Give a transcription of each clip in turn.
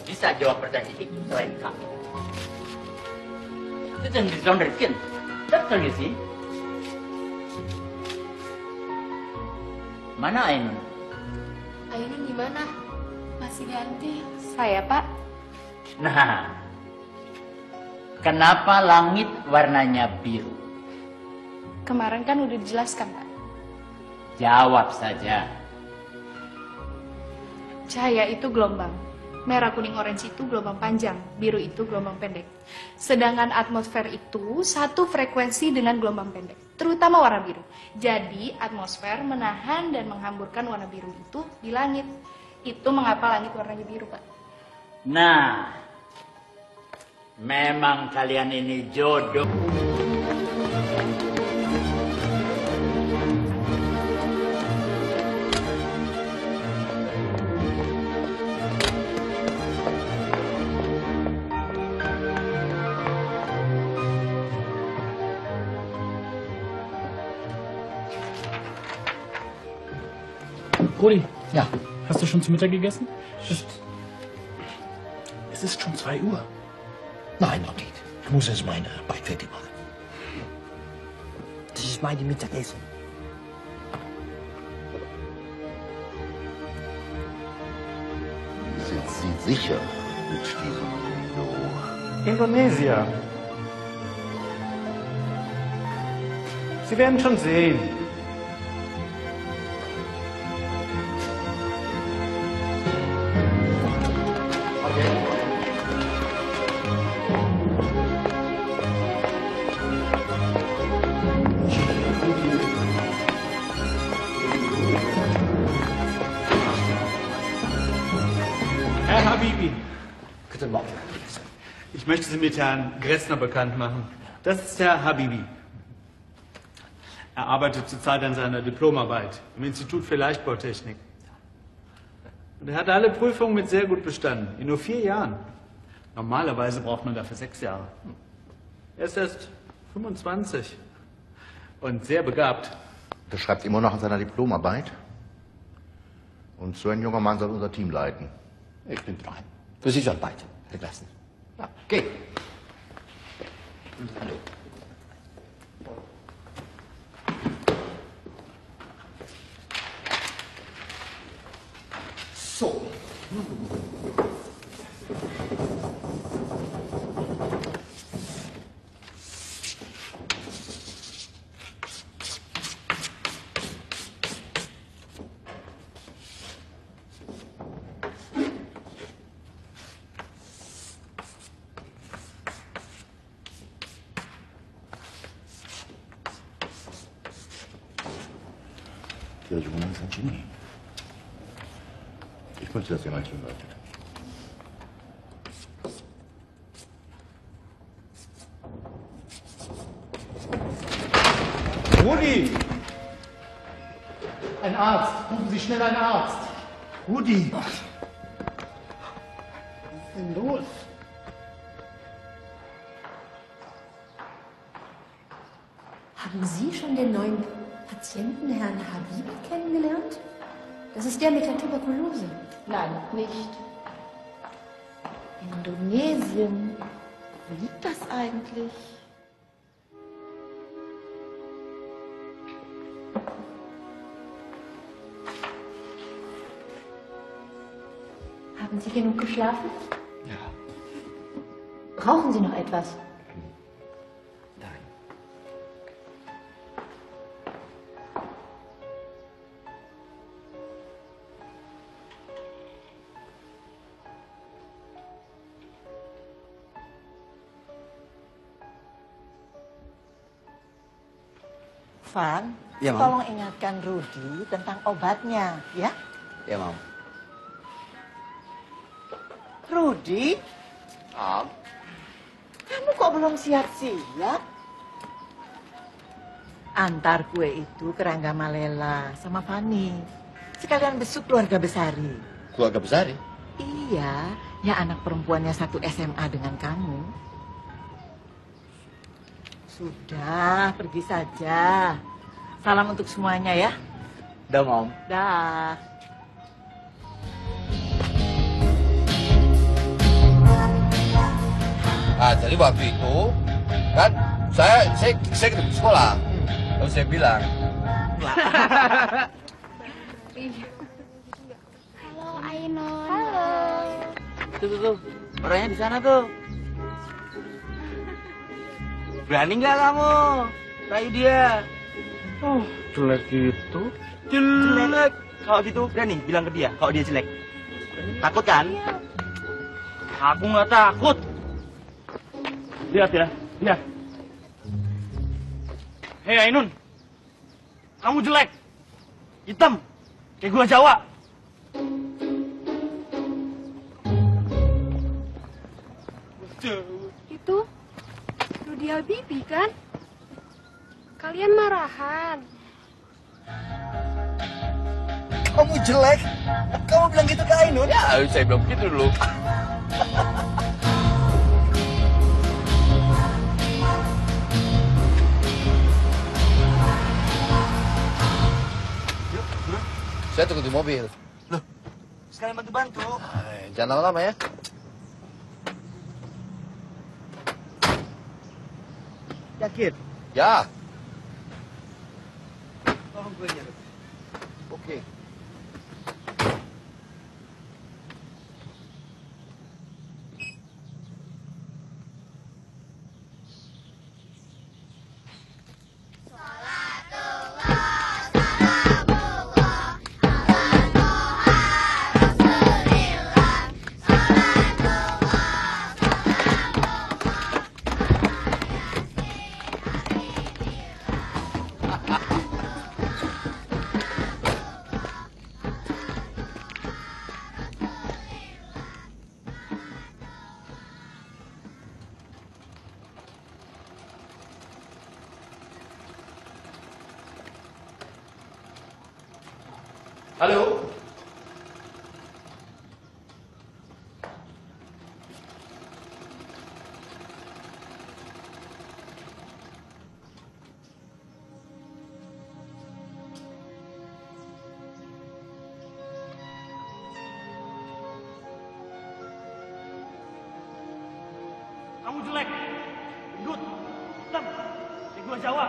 bisa jawab pertanyaan itu selain kamu. Itu yang disampaikan. Betul ya sih? Mana Ainun? Ainun gimana? Masih ganti. Saya, Pak. Nah, kenapa langit warnanya biru? Kemarin kan udah dijelaskan, Pak. Jawab saja. Cahaya itu gelombang. Merah, kuning, orange itu gelombang panjang. Biru itu gelombang pendek. Sedangkan atmosfer itu satu frekuensi dengan gelombang pendek. Terutama warna biru. Jadi atmosfer menahan dan menghamburkan warna biru itu di langit. Itu mengapa langit warnanya biru, Pak. Nah, memang kalian ini jodoh. Rudi, Ja. hast du schon zu Mittag gegessen? Es ist schon 2 Uhr. Nein, noch nicht. Ich muss erst meine Arbeit fertig machen. Das ist meine Mittagessen. Sind Sie sicher mit diesem No? Indonesien. Sie werden schon sehen. Herr Habibi, Guten Morgen. ich möchte Sie mit Herrn Gressner bekannt machen. Das ist Herr Habibi. Er arbeitet zurzeit an seiner Diplomarbeit im Institut für Leichtbautechnik. Und er hat alle Prüfungen mit sehr gut bestanden, in nur 4 Jahren. Normalerweise braucht man dafür 6 Jahre. Er ist erst 25 und sehr begabt. Er schreibt immer noch an seiner Diplomarbeit. Und so ein junger Mann soll unser Team leiten. Ich bin dran. Für Sie soll weiter, Herr Glasner. Ja, geh. Hallo. So. Der junge Mann ist ein Genie. Ich wünsche, dass er mein Team leitet. Rudi! Ein Arzt. Rufen Sie schnell einen Arzt. Rudi! Was ist denn los? Haben Sie schon den neuen Patienten, Herrn Habibi, kennengelernt? Das ist der mit der Tuberkulose. Nein, nicht. Indonesien. Wo liegt das eigentlich? Haben Sie genug geschlafen? Ja. Brauchen Sie noch etwas? Nein. Van, Ya, Mam. tolong ingatkan Rudi tentang obatnya, ya? Ja, Mam. Rudi, Mam. kamu kok belum siap-siap? Antar kue itu ke Rangga Malela sama Fani. Sekalian besuk keluarga Besari. Keluarga besar ya? Iya, ya anak perempuannya satu SMA dengan kamu. Sudah, pergi saja. Salam untuk semuanya ya. Dah, Mam. Dah. Nah, jadi waktu itu kan saya ketemu di sekolah. Lalu saya bilang, Halo Ainon. Tuh. Orangnya di sana tuh. Berani nggak kamu? Rayu dia. Oh, jelek gitu. Jelek. Kalau gitu berani bilang ke dia kalau dia jelek. Takut kan? Aku nggak takut. Lihat ya, lihat. Hei Ainun, kamu jelek, hitam, kayak gula Jawa. Itu Rudy Habibie kan? Kalian marahan. kamu jelek? Kamu bilang gitu ke Ainun? Ya, saya bilang begitu dulu. Saya tunggu di mobil. Loh, sekalian bantu-bantu. Jangan lama-lama ya. Yakin? Ya. Tolong gue ya. Oke. Halo. Kamu jelek, gendut, hitam, kayak gula Jawa.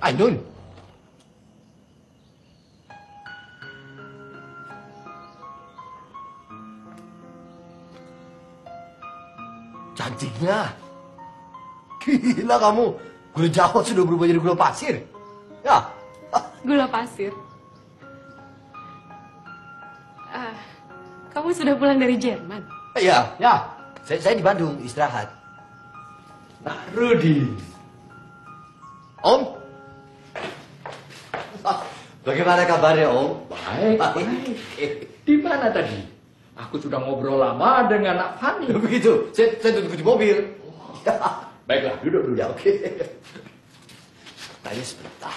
Ainun. Cantiknya. Gila kamu. Gula Jawa sudah berubah jadi gula pasir. Ya. Gula pasir. Kamu sudah pulang dari Jerman? Iya, ya. Saya di Bandung istirahat. Nah, Rudy. Om. Bagaimana kabarnya, Om? Baik. Di mana tadi? Aku sudah ngobrol lama dengan Nak Fani. Begitu. Saya tunggu di mobil. Baiklah, duduk dulu. Ya, oke. Tanya sebentar.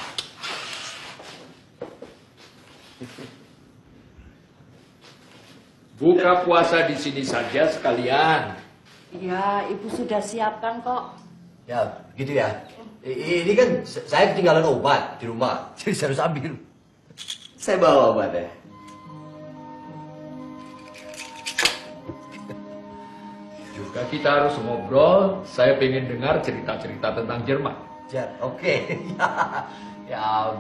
Buka puasa di sini saja sekalian. Ya, Ibu sudah siapkan kok. Ya, begitu ya. Ini kan saya ketinggalan obat di rumah. Jadi saya harus ambil. Saya bawa obatnya. Juga kita harus ngobrol. Saya pengen dengar cerita-cerita tentang Jerman. Ya, oke. Ya,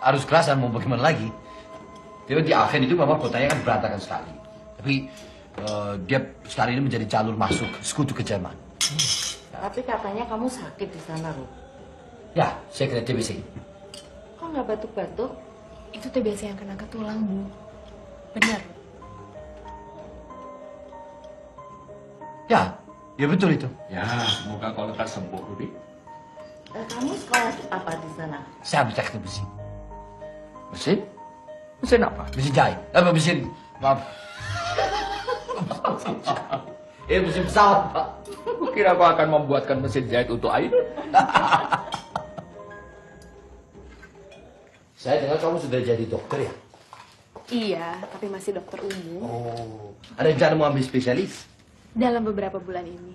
harus kerasan mau bagaimana lagi. Dia di Aachen itu memang kotanya kan berantakan sekali. Tapi dia sekarang ini menjadi jalur masuk sekutu ke Jerman. Tapi katanya kamu sakit di sana, Ruth. Ya, saya kena TBC. Kok nggak batuk-batuk? Itu TBC yang kena ke tulang, Bu. Benar. Ya betul itu. Ya, semoga kau lekas sembuh, Rudy. Kamu sekolah apa di sana? Saya bisa ketemu mesin. Mesin? Mesin apa? Mesin jahit. Mesin, maaf. Mesin pesawat, Pak. kira kau akan membuatkan mesin jahit untuk Ainun? Saya dengar kamu sudah jadi dokter ya? Iya, tapi masih dokter umum. Oh, ada rencana mau ambil spesialis? Dalam beberapa bulan ini.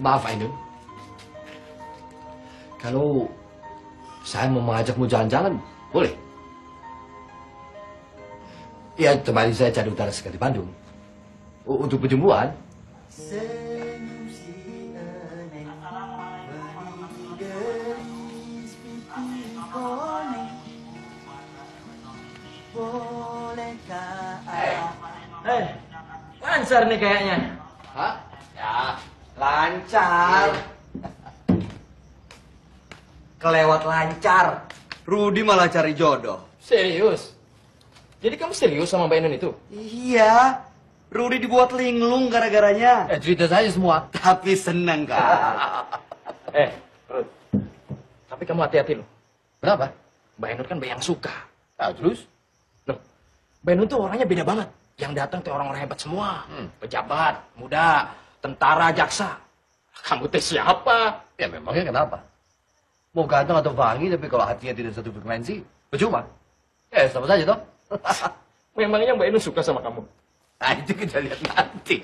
Maaf Ainun, kalau saya mau mengajakmu jalan-jalan, boleh? Ya, temani saya cari utara sekali Bandung. Untuk pertemuan. Lancar nih kayaknya. Hah? Ya, lancar. Kelewat lancar. Rudi malah cari jodoh. Serius? Jadi kamu serius sama Mbak Ainun itu? Iya. Rudi dibuat linglung gara-garanya. Cerita saya semua. Tapi seneng kan? Rud. Tapi kamu hati-hati loh. Kenapa? Mbak Ainun kan yang suka. Ah, terus? Loh, Mbak Ainun tuh orangnya beda banget. Yang datang tuh orang-orang hebat semua. Pejabat, muda, tentara, jaksa. Kamu teh siapa? Ya memangnya kenapa? Mau ganteng atau wangi, tapi kalau hatinya tidak satu frekuensi, percuma. Ya, sama saja toh. Memangnya Mbak Ainun suka sama kamu? Nah, itu kita lihat nanti.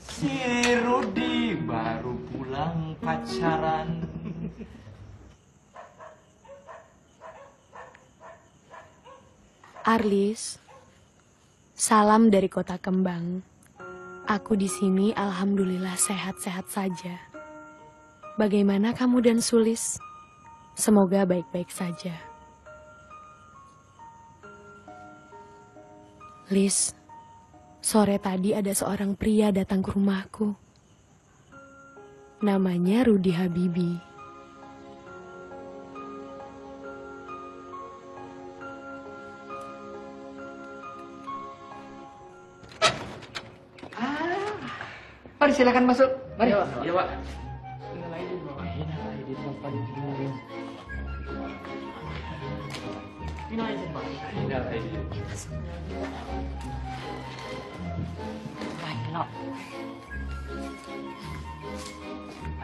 Si Rudi baru pulang pacaran. Arlis, salam dari Kota Kembang. Aku di sini alhamdulillah sehat-sehat saja. Bagaimana kamu dan Sulis? Semoga baik-baik saja. Lis, sore tadi ada seorang pria datang ke rumahku. Namanya Rudi Habibi. Mari silakan masuk. Mari. Iya, Pak.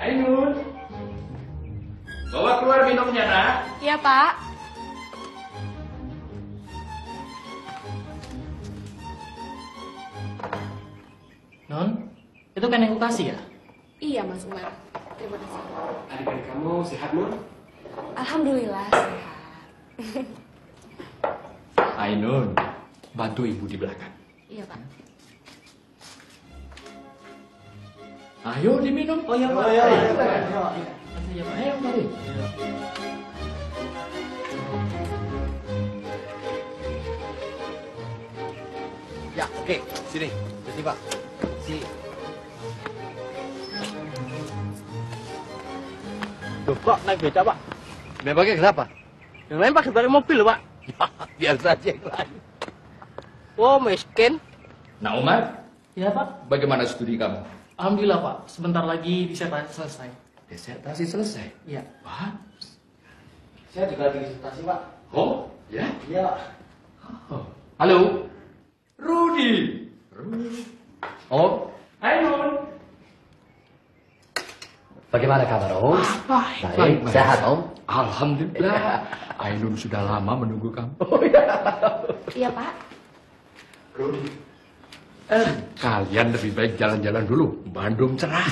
Ainun. Bawa keluar minumnya, Nak. Iya, Pak. Non, itu kan yang kasih ya? Iya, Mas Umar. Terima kasih. Adik-adik kamu sehat, Nun? Alhamdulillah sehat. Ainun, bantu ibu di belakang. Iya, Pak. Ayo diminum. Oh iya, Pak. iya, Ayo, iya, Pak. iya. Iya, Pak. Ayo, mari. Ya, oke. Sini. Sini, Pak. Sini. Loh, kok naik beca, Pak? Memangnya kenapa? Yang lain pakai dari mobil, Pak. Biar saja yang lain. Oh, miskin. Nah, Umar, Iya, Pak. bagaimana studi kamu? Alhamdulillah, Pak. Sebentar lagi disertasi selesai. Disertasi selesai. Iya. Wah, Saya juga lagi disertasi, Pak. oh, ya. Iya, Pak. Oh. Halo, Rudi. Rudi. Oh, Ainun. Bagaimana kabar, Om? Baik. Sehat, Om? Alhamdulillah. Ainun sudah lama menunggu kamu. Iya, Pak. Rudi. Kalian lebih baik jalan-jalan dulu. Bandung cerah.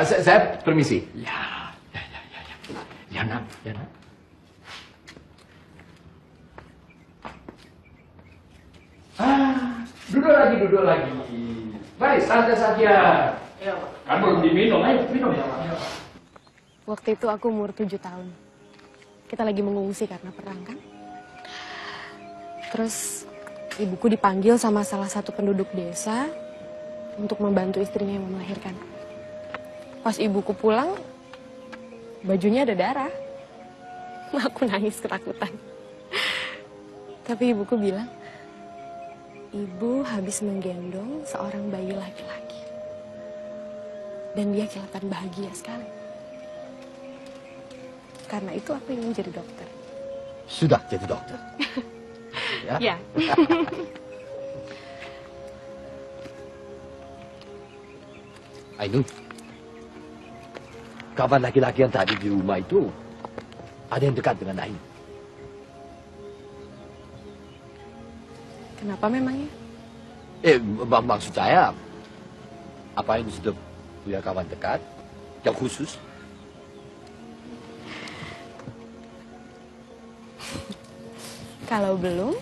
Saya permisi. Ya. Ya, Nak. Ya, Nak. Duduk lagi. Mari, santai saja. Iya, Pak. Kan belum diminum, ayo minum. Waktu itu aku umur 7 tahun. Kita lagi mengungsi karena perang kan. Terus ibuku dipanggil sama salah satu penduduk desa untuk membantu istrinya yang melahirkan. Pas ibuku pulang, bajunya ada darah. Aku nangis ketakutan. Tapi ibuku bilang, Ibu habis menggendong seorang bayi laki-laki. Dan dia kelihatan bahagia sekali. Karena itu aku ingin jadi dokter. Sudah jadi dokter? Ya. Ainun, kawan laki-laki yang tadi di rumah itu ada yang dekat dengan Ainun. Kenapa memangnya? Maksud saya, apa yang sudah punya kawan dekat yang khusus? Kalau belum,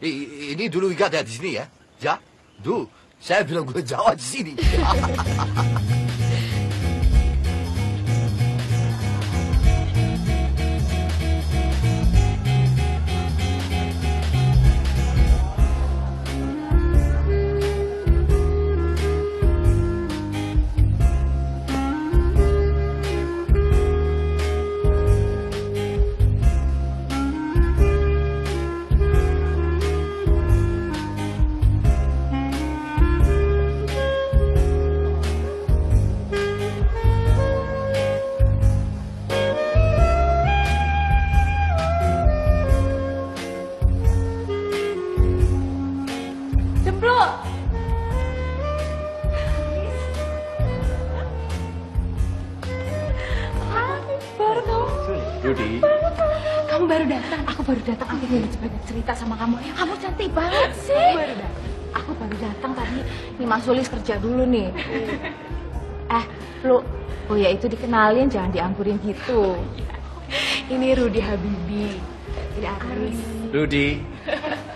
ini dulu Ika ada di sini ya? Ya, dulu saya bilang gue Jawa di sini. Rudy. Kamu baru datang. Aku baru datang. Akhirnya banyak cerita sama kamu. Kamu cantik banget sih. Aku baru datang tadi. Nih Mas Sulis kerja dulu nih. Lu. Oh ya itu dikenalin, jangan dianggurin gitu. Ini Rudy Habibi. Ini Aris. Rudy.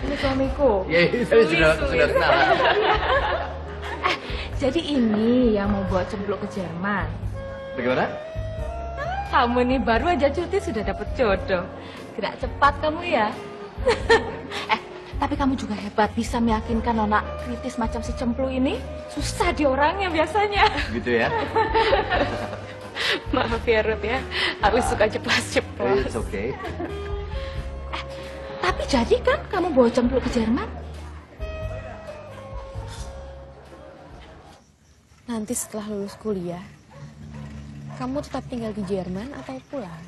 Ini suamiku. Ya, saya sudah kenal. Jadi ini yang mau bawa cempluk ke Jerman. Bagaimana? Kamu nih baru aja cuti sudah dapet jodoh. Gerak cepat kamu ya. Tapi kamu juga hebat bisa meyakinkan nona kritis macam si Cemplu ini. Susah di orangnya biasanya. Gitu ya? Maaf ya Ruth ya, aku suka ceplas-ceplos. It's okay. Tapi jadi kan kamu bawa Cemplu ke Jerman? Nanti setelah lulus kuliah, kamu tetap tinggal di Jerman atau pulang?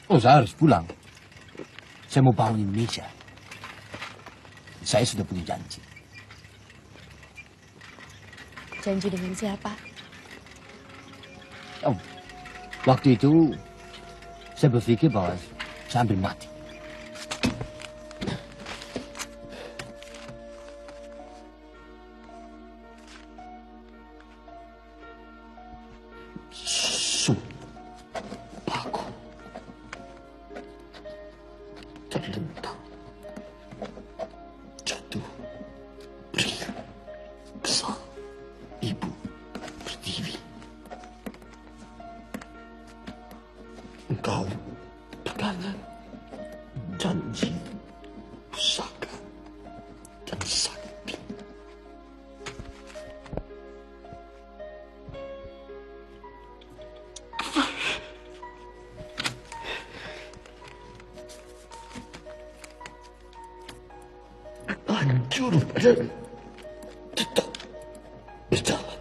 Oh, saya harus pulang. Saya mau bangun Indonesia. Saya sudah punya janji. Janji dengan siapa? Oh, waktu itu saya berpikir bahwa saya hampir mati. Sumpahku terlentang, jatuh, beriak, kesal, ibu berdiri. Engkau pegangan, janji, pusaka, dan sakti. Hancur badan, tetap berjalan.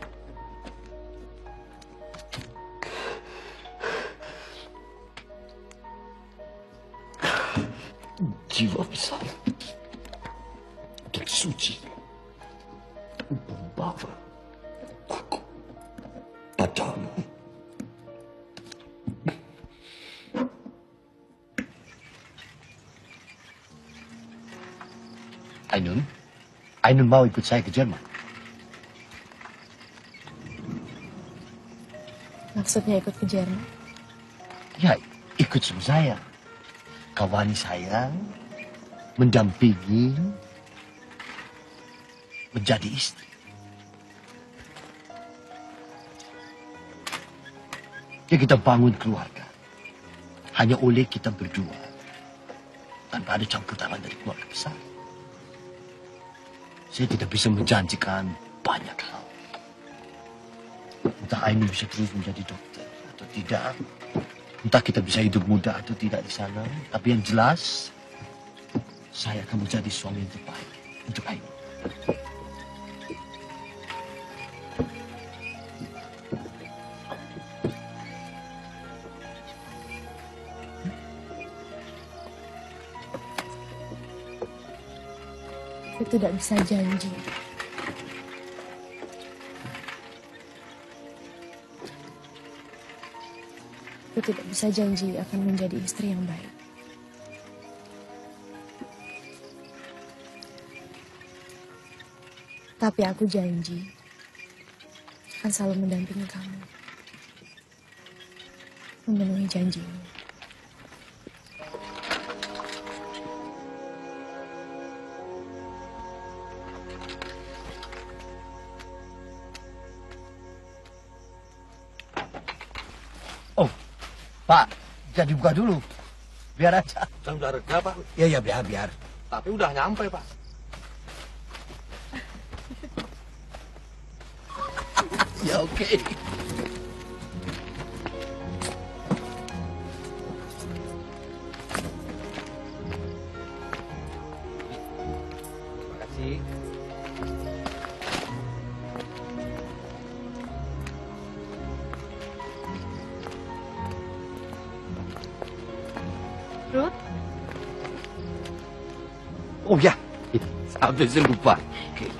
Jiwa besar dan suci membawa aku padamu. Ainun mau ikut saya ke Jerman. Maksudnya ikut ke Jerman? Ya, ikut sama saya. Kawani saya mendampingi menjadi istri. Ya, kita bangun keluarga. Hanya oleh kita berdua. Tanpa ada campur tangan dari keluarga besar. Saya tidak bisa menjanjikan banyak hal. entah Aini bisa terus menjadi dokter atau tidak. Entah kita bisa hidup muda atau tidak di sana. Tapi yang jelas, saya akan menjadi suami yang terbaik untuk Aini. Aku tidak bisa janji. Aku tidak bisa janji akan menjadi istri yang baik. Tapi aku janji akan selalu mendampingi kamu. Memenuhi janjimu. Oh, Pak, jadi buka dulu. Biar aja. Kan udah reda, Pak. Ya, biar. Tapi udah nyampe, Pak. Ya, oke. Terima kasih. Ruth? Oh ya, sampai saya lupa. Oke.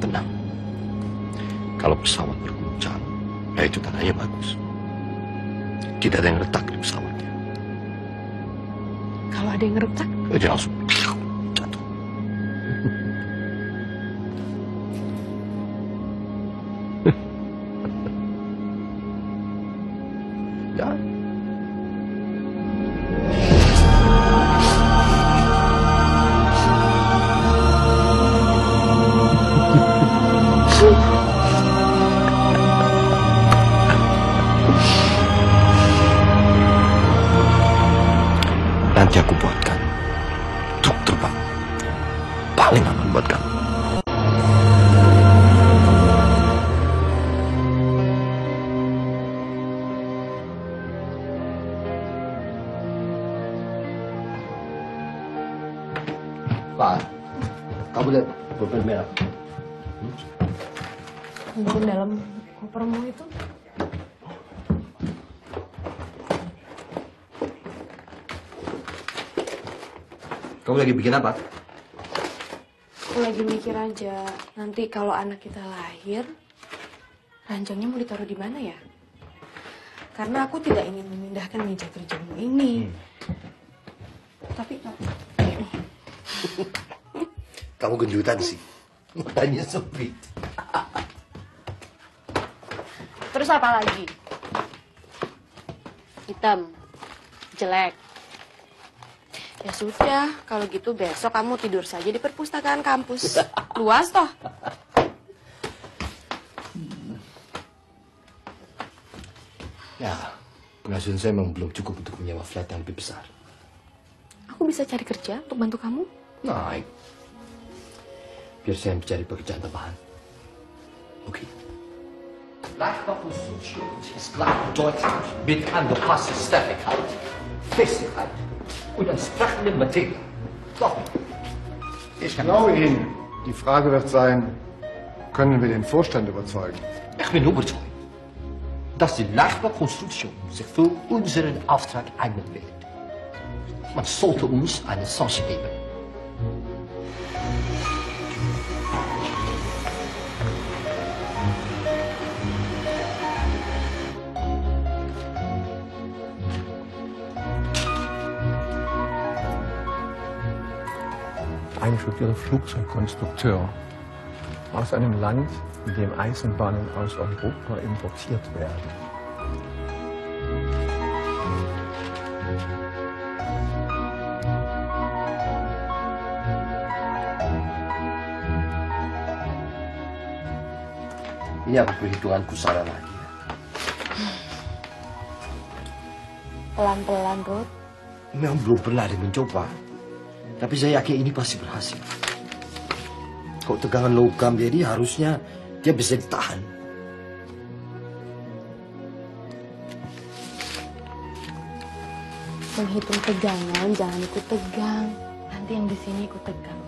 Tenang. Kalau pesawat berguncang, ya itu tandanya bagus. Tidak ada yang retak di pesawatnya. Kalau ada yang retak? Dia langsung jatuh. Ya. Nanti aku buatkan truk terbang paling aman buat kamu. Pak, kamu lihat pulpen merah. Mungkin dalam kopermu itu. Kamu lagi bikin apa? Aku lagi mikir aja, nanti kalau anak kita lahir, ranjangnya mau ditaruh di mana ya? Karena aku tidak ingin memindahkan meja kerjamu ini. Tapi Kamu gendutan sih. Matanya sempit. terus apa lagi? hitam. Jelek. Ya sudah, kalau gitu besok kamu tidur saja di perpustakaan kampus. Luas toh. Ya, penghasilan saya memang belum cukup untuk menyewa flat yang lebih besar. Aku bisa cari kerja untuk bantu kamu. Naik. Biar saya mencari pekerjaan tambahan. Oke. Leichtbaukonstruktion ist gleichbedeutend mit Angepasstständigkeit, Festigkeit und entsprechenden Material. Doch. Ich glaube Ihnen, die Frage wird sein, können wir den Vorstand überzeugen? Ich bin überzeugt, dass die Leichtbaukonstruktion sich für unseren Auftrag eignen wird. Man sollte uns eine Chance geben. Ein studierter Flugzeugkonstrukteur aus einem Land, in dem Eisenbahnen aus Europa importiert werden. Ini apa perhitunganku salah lagi? Pelan-pelan, Ruth. Memang belum pernah ada mencoba. Tapi saya yakin ini pasti berhasil. Kalau tegangan logam jadi harusnya dia bisa ditahan. Menghitung tegangan, jangan ikut tegang. Nanti yang di sini ikut tegang.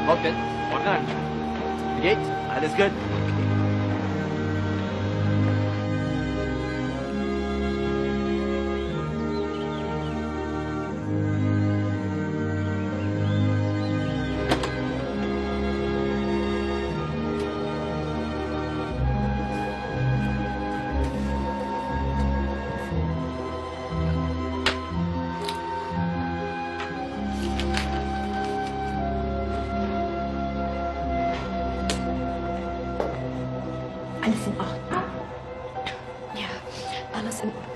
Morgen. Morgen. Wie geht's? Alles gut. Alles in Ordnung? Ja, alles in Ordnung.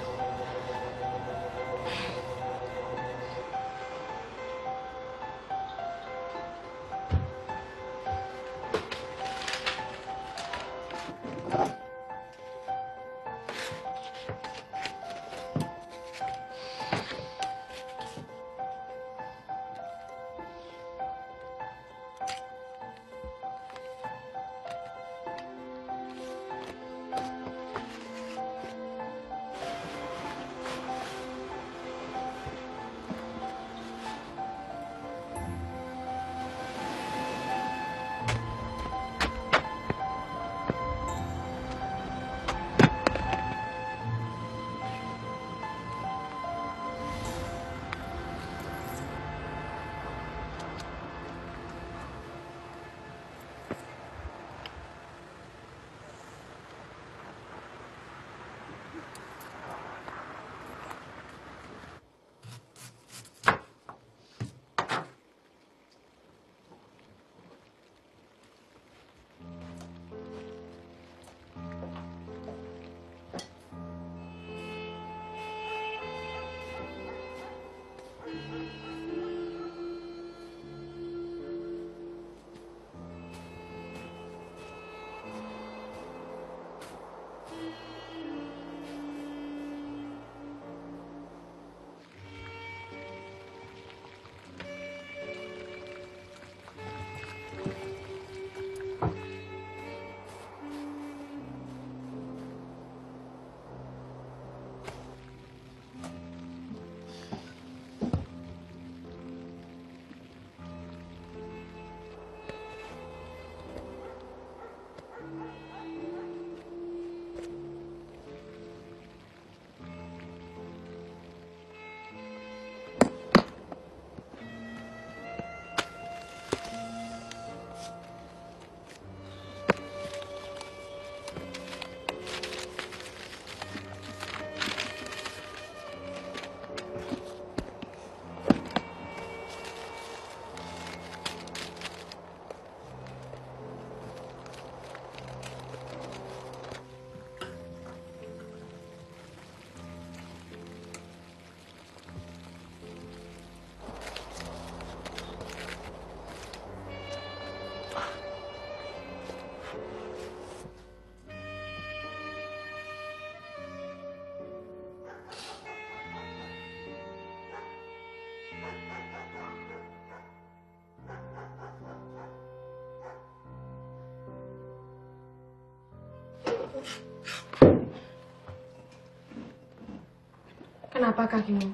Kenapa kakimu?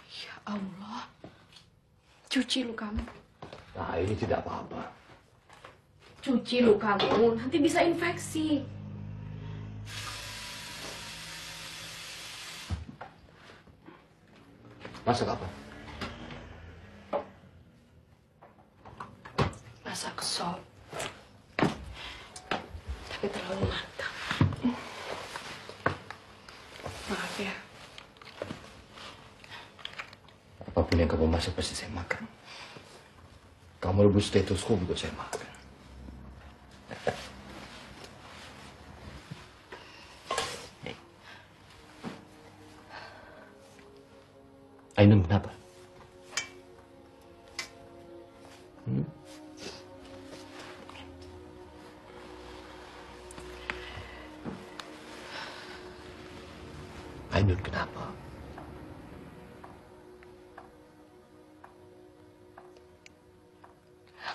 Ya Allah. Cuci lukamu. Nah, ini tidak apa-apa. Cuci lukamu, nanti bisa infeksi. Masak apa? Masak sop. Tapi terlalu matang. Maaf ya. Apapun yang kamu masak pasti saya makan. Kamu rebus stetoskop juga saya makan. Ainun kenapa? Ainun kenapa?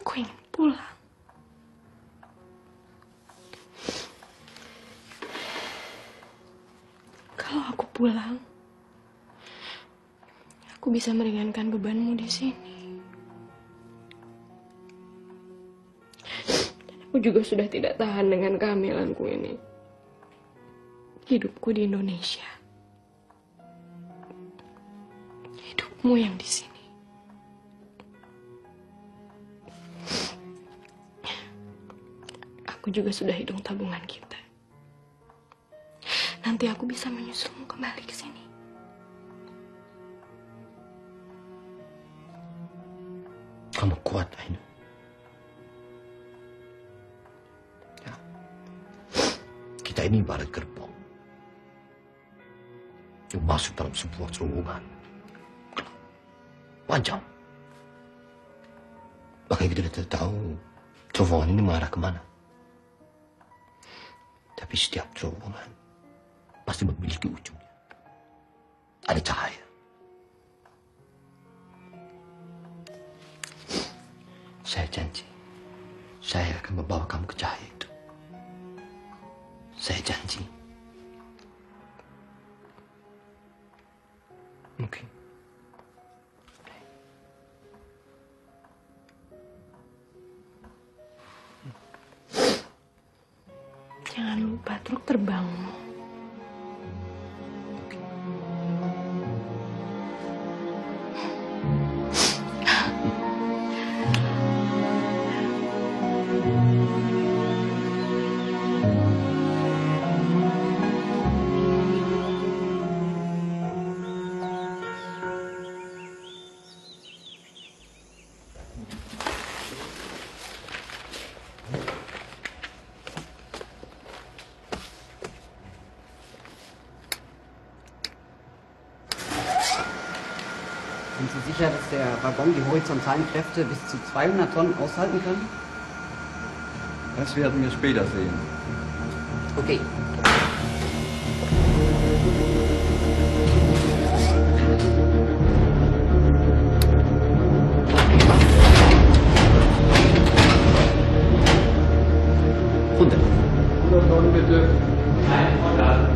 Aku ingin pulang. Kalau aku pulang, aku bisa meringankan bebanmu di sini. Dan aku juga sudah tidak tahan dengan kehamilanku ini. Hidupku di Indonesia. Hidupmu yang di sini. Aku juga sudah hitung tabungan kita. Nanti aku bisa menyusulmu kembali ke sini. Kamu kuat, Ainun. Ya. Kita ini ibarat gerbong yang masuk dalam sebuah terowongan. Panjang. Bahkan kita tidak tahu terowongan ini mengarah kemana. Tapi setiap terowongan pasti memiliki ujungnya. Ada cahaya. Saya janji, saya akan membawa kamu ke cahaya itu. Saya janji. Mungkin. Jangan lupa truk terbangmu. Sind Sie sicher, dass der Waggon die horizontalen Kräfte bis zu 200 Tonnen aushalten kann? Das werden wir später sehen. Okay. Runter. 100 Tonnen bitte. Nein, runter.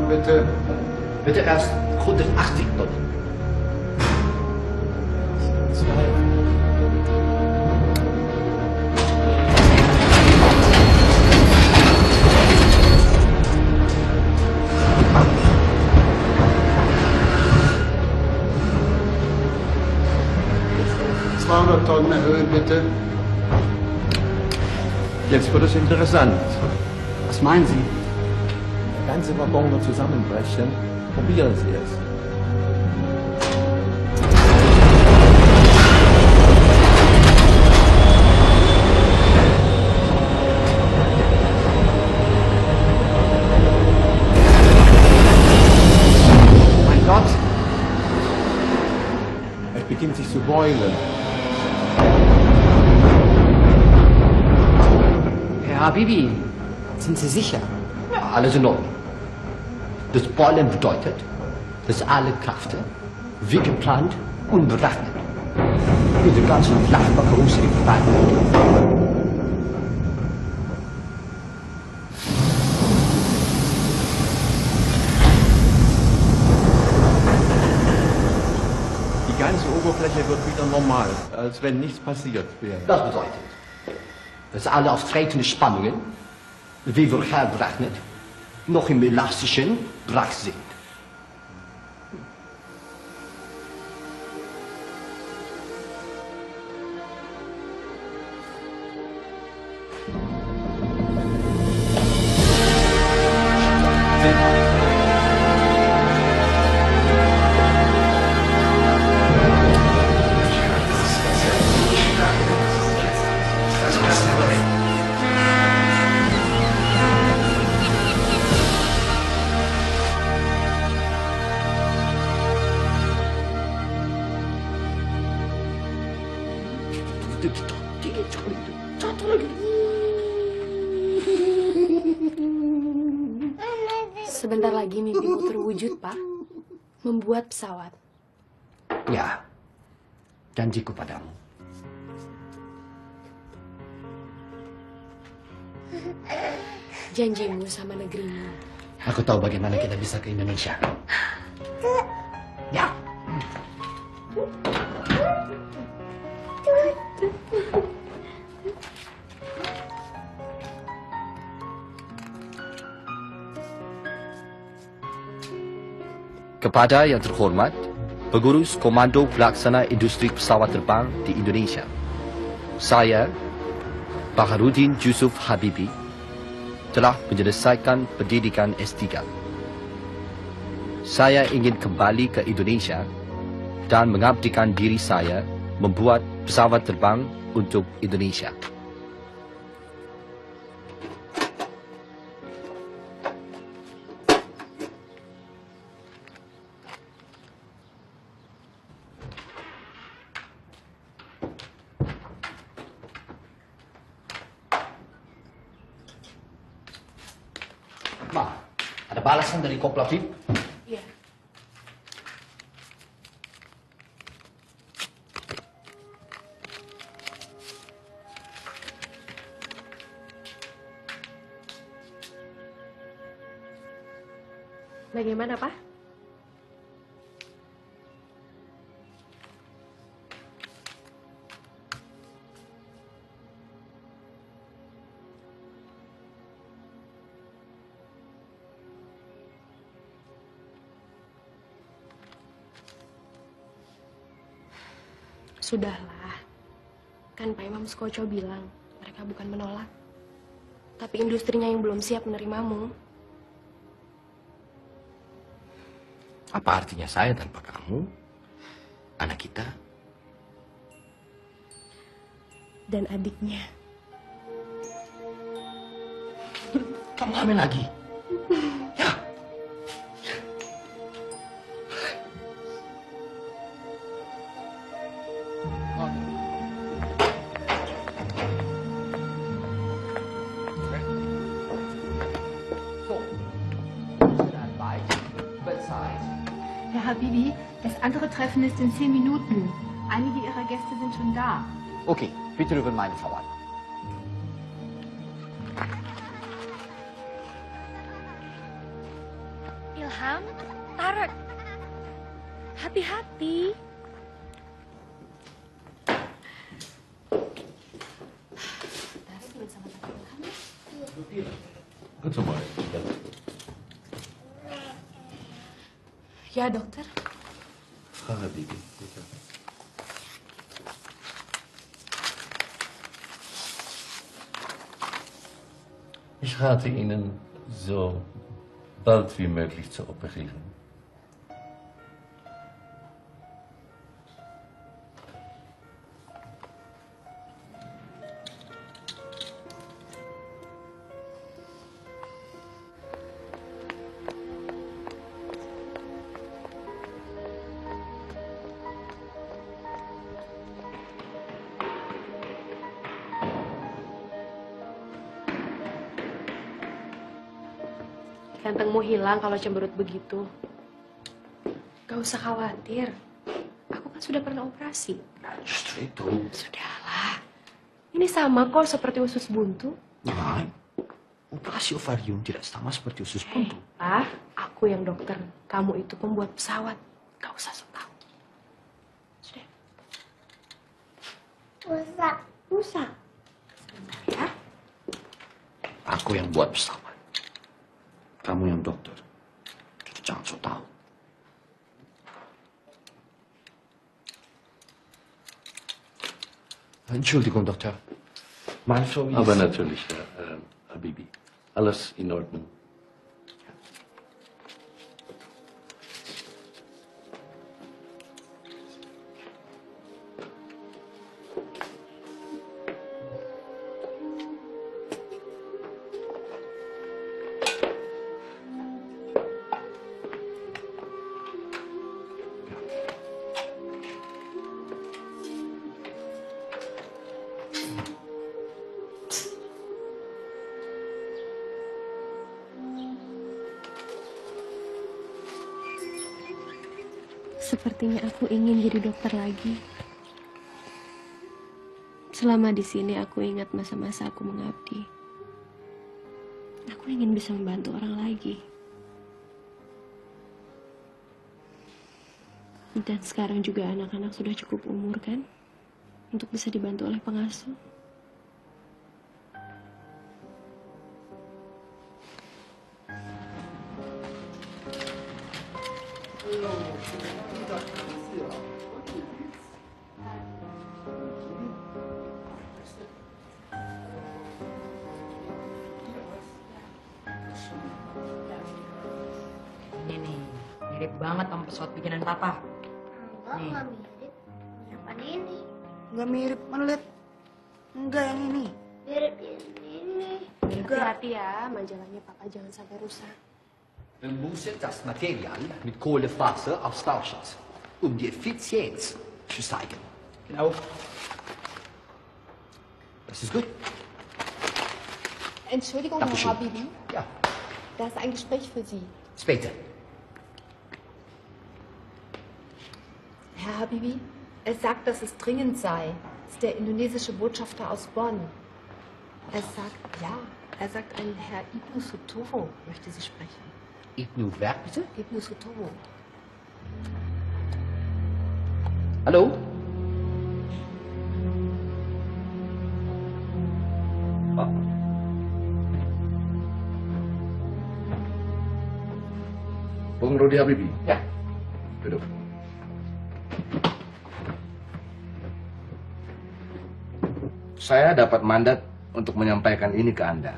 Bitte. Bitte erst 180 Tonnen. 200 Tonnen erhöhen, bitte. Jetzt wird es interessant. Was meinen Sie? Der ganze Waggon wird zusammenbrechen. Probieren Sie es. Mein Gott! Es beginnt sich zu beulen. Habibi, sind Sie sicher? Ja, alles in Ordnung. Das Boilen bedeutet, dass alle Kräfte, wie geplant, unberechnet, mit der ganzen Flachbackerungsrieg verteilt. Die ganze Oberfläche wird wieder normal, als wenn nichts passiert wäre. Das bedeutet, dass alle auftretenden Spannungen, wie vorher berechnet, noch im elastischen Bereich sind. Sebentar lagi mimpimu terwujud, Pak. Membuat pesawat. Ya, janjiku padamu. Janjimu sama negerimu. Aku tahu bagaimana kita bisa ke Indonesia. Ya. Kepada yang terhormat, Pengurus Komando Pelaksana Industri Pesawat Terbang di Indonesia, saya, Baharudin Yusuf Habibi, telah menyelesaikan pendidikan S3. Saya ingin kembali ke Indonesia dan mengabdikan diri saya membuat pesawat terbang untuk Indonesia. Ma, ada balasan dari Kooperatif? Iya. Bagaimana, Pak? Sudahlah, kan Pak Imam Skoco bilang mereka bukan menolak, tapi industrinya yang belum siap menerimamu. Apa artinya saya tanpa kamu, anak kita, Dan adiknya. Kamu hamil lagi? Herr Habibi, das andere Treffen ist in 10 Minuten. Einige Ihrer Gäste sind schon da. Okay, bitte über meine Verwaltung. Ilham, Tarek, hati-hati. Tarek ingin sama Ilham. Gut soweit. Ya, dokter. Frau Habibi, bitte. Ich rate Ihnen, so bald wie möglich zu operieren. Gantengmu hilang kalau cemberut begitu. Gak usah khawatir. Aku kan sudah pernah operasi. Justru itu. Sudahlah. Ini sama kok seperti usus buntu. Nah, operasi ovarium tidak sama seperti usus buntu. Pak, aku yang dokter. Kamu itu pembuat pesawat. Gak usah sok tahu. Sudah. Rusak. Sebentar ya. Aku yang buat pesawat. Kamu yang dokter. Jadi jangan sok tahu. Entschuldigung, Doktor. Meine Frau ist... Aber natürlich, Herr Habibi. Alles in Ordnung. Sepertinya aku ingin jadi dokter lagi. Selama di sini aku ingat masa-masa aku mengabdi. Aku ingin bisa membantu orang lagi. Dan sekarang juga anak-anak sudah cukup umur kan? Untuk bisa dibantu oleh pengasuh. Ini nih, mirip banget sama pesawat bikinan papa. Nih. Enggak mirip. Yang ini. Nggak mirip, mana lihat? Enggak yang ini. Mirip ini. Hati-hati ya, majalahnya papa jangan sampai rusak. Wir müssen das Material mit Kohlefaser austauschen, um die Effizienz zu steigern. Genau. Das ist gut. Entschuldigung, Dankeschön. Herr Habibi. Ja. Da ist ein Gespräch für Sie. Später. Herr Habibi, er sagt, dass es dringend sei. Das ist der indonesische Botschafter aus Bonn. Er sagt, ein Herr Ibnu Sutomo möchte Sie sprechen. Ibnu wer bitte? Ibnu Sutomo. Hallo? Bung Rudi Habibi. Ya. Duduk. Saya dapat mandat untuk menyampaikan ini ke Anda.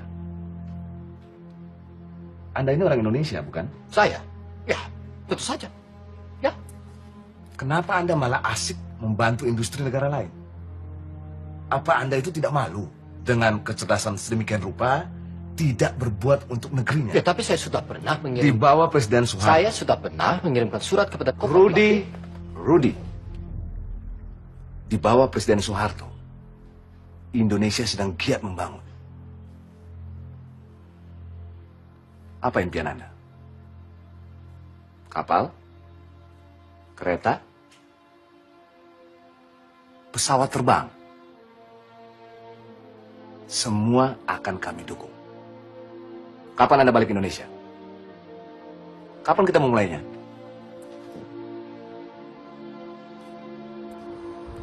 Anda ini orang Indonesia, bukan? Saya? Ya, tentu saja. Ya. Kenapa Anda malah asik membantu industri negara lain? Apa Anda itu tidak malu dengan kecerdasan sedemikian rupa tidak berbuat untuk negerinya? Ya, tapi saya sudah pernah Di bawah Presiden Soeharto. Saya sudah pernah mengirimkan surat kepada Rudi. Di bawah Presiden Soeharto, Indonesia sedang giat membangun. Apa impian Anda? Kapal? Kereta? Pesawat terbang? Semua akan kami dukung. Kapan Anda balik ke Indonesia? Kapan kita mau mulainya?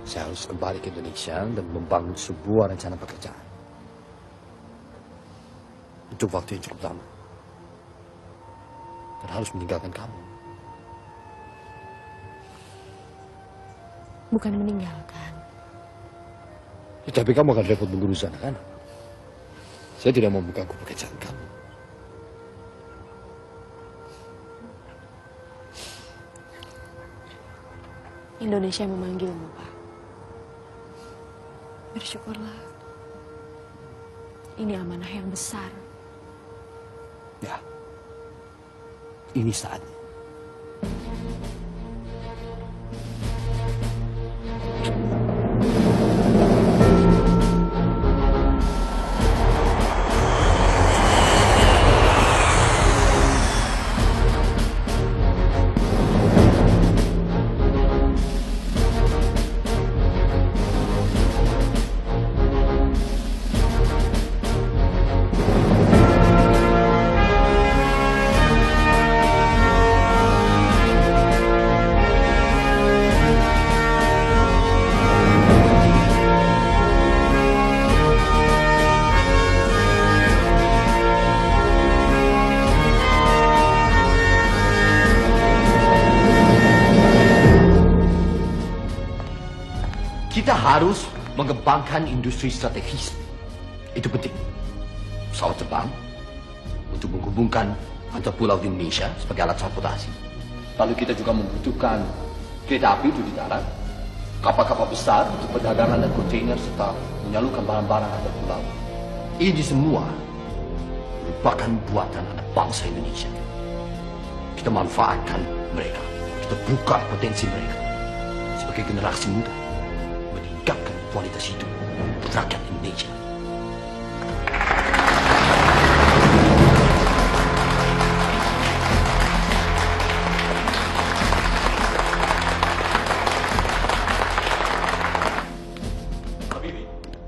Saya harus kembali ke Indonesia dan membangun sebuah rencana pekerjaan. Untuk waktu yang cukup lama. Dan harus meninggalkan kamu. Bukan meninggalkan. Ya, tapi kamu akan repot mengurus anak-anak. Saya tidak mau mengganggu pekerjaan kamu. Indonesia memanggilmu, Pak. Bersyukurlah. Ini amanah yang besar. Ya. Ini saatnya. Kita harus mengembangkan industri strategis. Itu penting. Pesawat terbang untuk menghubungkan antar pulau di Indonesia sebagai alat transportasi. Lalu kita juga membutuhkan kereta api untuk di darat, kapal-kapal besar untuk perdagangan dan kontainer serta menyalurkan barang-barang antar pulau. Ini semua merupakan buatan anak bangsa Indonesia. Kita manfaatkan mereka, kita buka potensi mereka sebagai generasi muda, meningkatkan kualitas hidup rakyat Indonesia.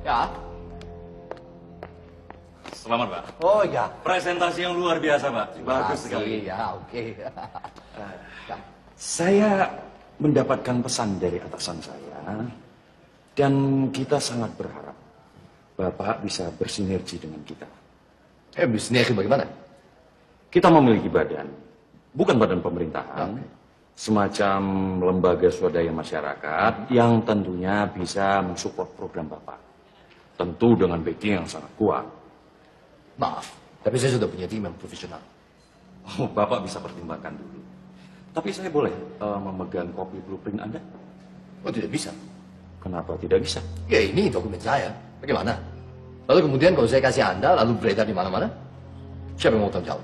Ya. Selamat, Pak. Oh ya. Presentasi yang luar biasa, Pak. Bagus sekali. Ya, oke. Saya mendapatkan pesan dari atasan saya dan kita sangat berharap Bapak bisa bersinergi dengan kita. Bersinergi bagaimana? Kita memiliki badan, bukan badan pemerintahan, semacam lembaga swadaya masyarakat yang tentunya bisa mensupport program Bapak. Tentu dengan backing yang sangat kuat. Maaf, tapi saya sudah punya tim yang profesional. Oh, Bapak bisa pertimbangkan dulu. Tapi saya boleh memegang kopi blueprint Anda? Oh, tidak bisa. Kenapa tidak bisa? Ya, ini dokumen saya. Bagaimana? Lalu kemudian kalau saya kasih Anda, lalu beredar di mana-mana, siapa yang mau tanggung jawab?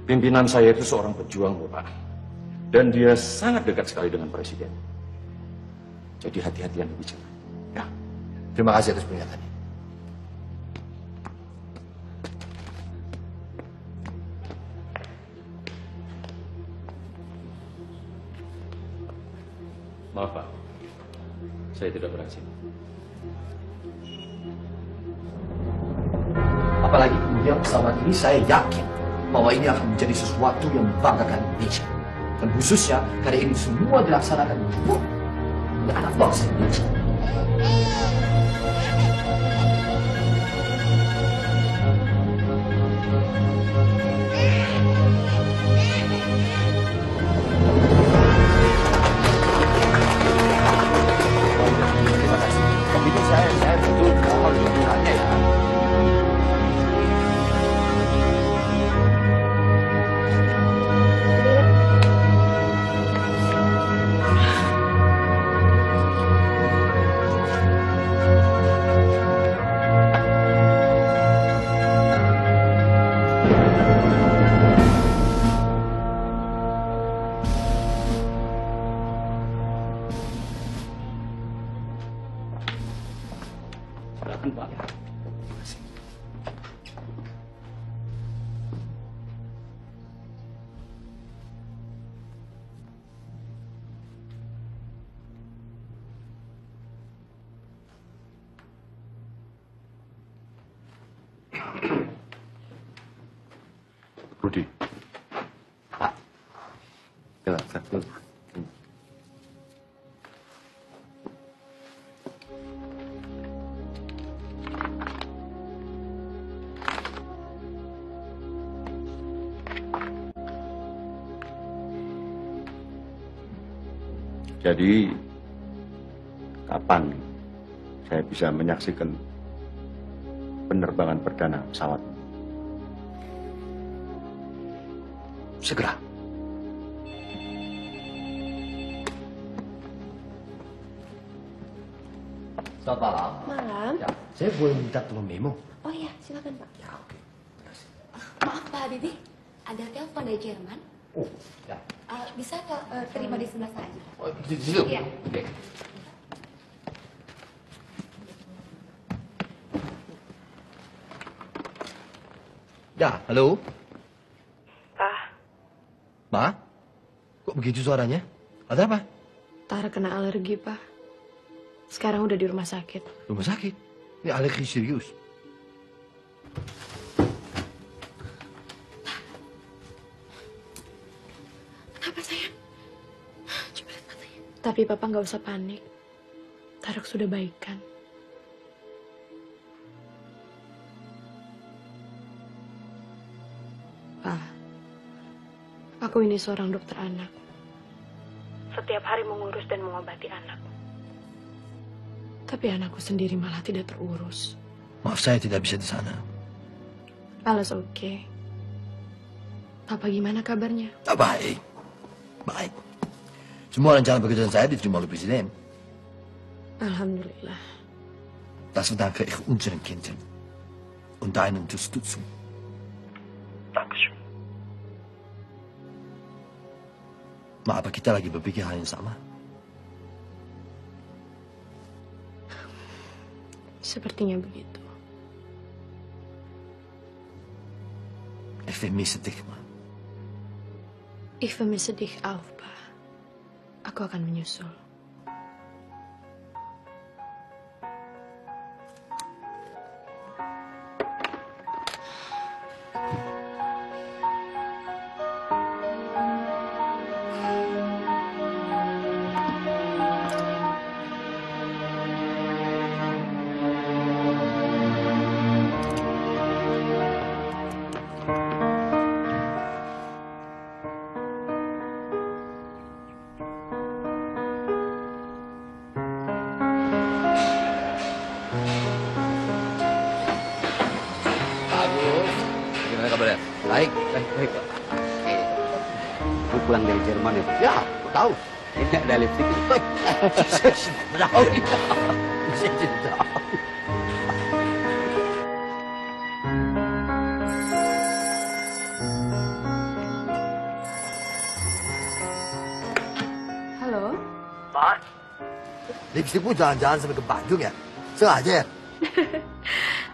Pimpinan saya itu seorang pejuang, Bapak. Dan dia sangat dekat sekali dengan Presiden. Jadi hati-hati Anda bicara. Ya, terima kasih atas pernyataannya. Maaf, Pak. Saya tidak berhasil. Apalagi kemudian pesawat ini saya yakin bahwa ini akan menjadi sesuatu yang membanggakan Indonesia. Dan khususnya karena ini semua dilaksanakan oleh anak bangsa Indonesia. Saya betul mohon dukungannya ya. Silakan, Pak. Rudi. Pak. Satu. Jadi, kapan saya bisa menyaksikan penerbangan perdana pesawat? Segera. Selamat malam. Malam. Ya, saya boleh minta tolong memo? Oh iya, silakan Pak. Ya, oke. Maaf Pak Habibie, ada telepon dari Jerman. Oh, ya. Bisa terima di sebelah sana aja. Oh, di situ? Iya. Oke. Ya, halo? Pak. Ma? Kok begitu suaranya? Ada apa? Tara kena alergi, Pak. Sekarang udah di rumah sakit. Rumah sakit? Ini alergi serius. Kenapa, sayang? Coba lihat matanya. Tapi Papa nggak usah panik. Tarak sudah baikan. Pak, aku ini seorang dokter anak. Setiap hari mengurus dan mengobati anak. Tapi anakku sendiri malah tidak terurus. Maaf, saya tidak bisa di sana. Alles oke. Papa gimana kabarnya? Baik. Baik. Semua rencana pekerjaan saya diterima oleh Presiden. Alhamdulillah. Das verdanke ich unseren Kindern und deiner Unterstützung. Dankeschön. Ma, apa kita lagi berpikir hal yang sama? Sepertinya begitu. Ich vermisse dich, Ma. Ich vermisse dich auch, Pa. Aku akan menyusul. Baik, baik Pak. Aku pulang dari Jerman ya Pak? Ya, aku tahu. Ini ada lipstick. Saya sudah tahu. Saya sudah tahu. Halo? Pak. Lipstikmu jangan-jangan sampai ke Bandung ya? Sengaja ya?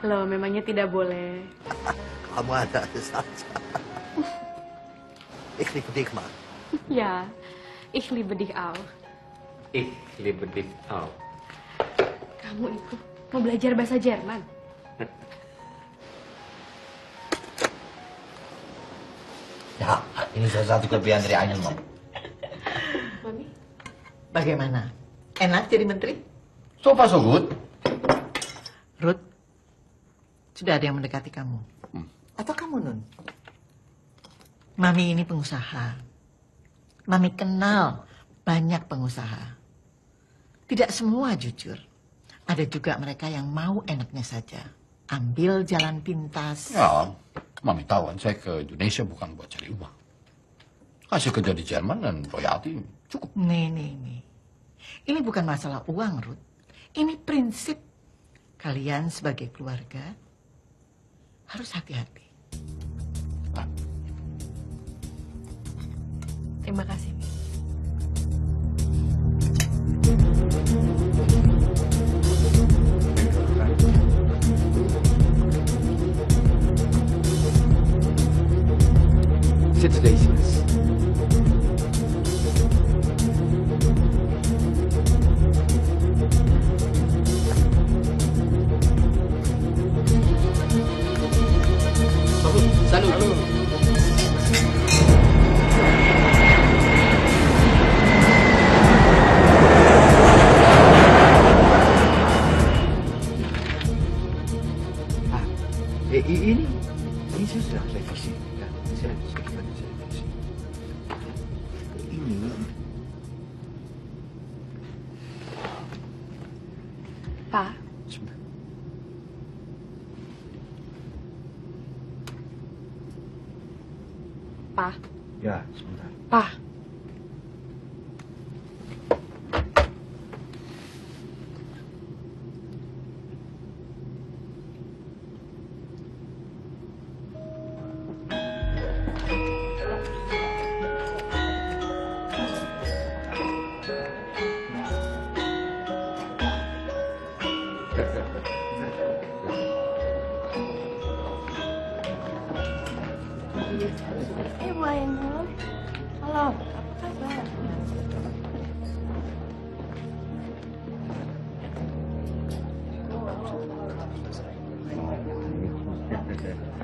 Loh, memangnya tidak boleh. Kamu ada saja. Ich liebe dich, Ma. Ya, ich liebe dich auch. Ich liebe dich auch. Kamu itu mau belajar bahasa Jerman? Ya, ini salah satu kelebihan dari Ainun, Mom. Mami, bagaimana? Enak jadi menteri? So far so good. Ruth, sudah ada yang mendekati kamu? Atau kamu, Nun? Mami ini pengusaha. Mami kenal banyak pengusaha. Tidak semua jujur. Ada juga mereka yang mau enaknya saja. Ambil jalan pintas. Ya, Mami tahu kan saya ke Indonesia bukan buat cari uang. Kasih kerja di Jerman dan royalti cukup. Nih. Ini bukan masalah uang, Ruth. Ini prinsip. Kalian sebagai keluarga harus hati-hati. Terima kasih. Citizens. Salud. Ini sudah revisi. Ya, saya revisi. Ini. Pak. Pak. Ya, sebentar. Pak. Ibu Ainul. Halo, apa kabar?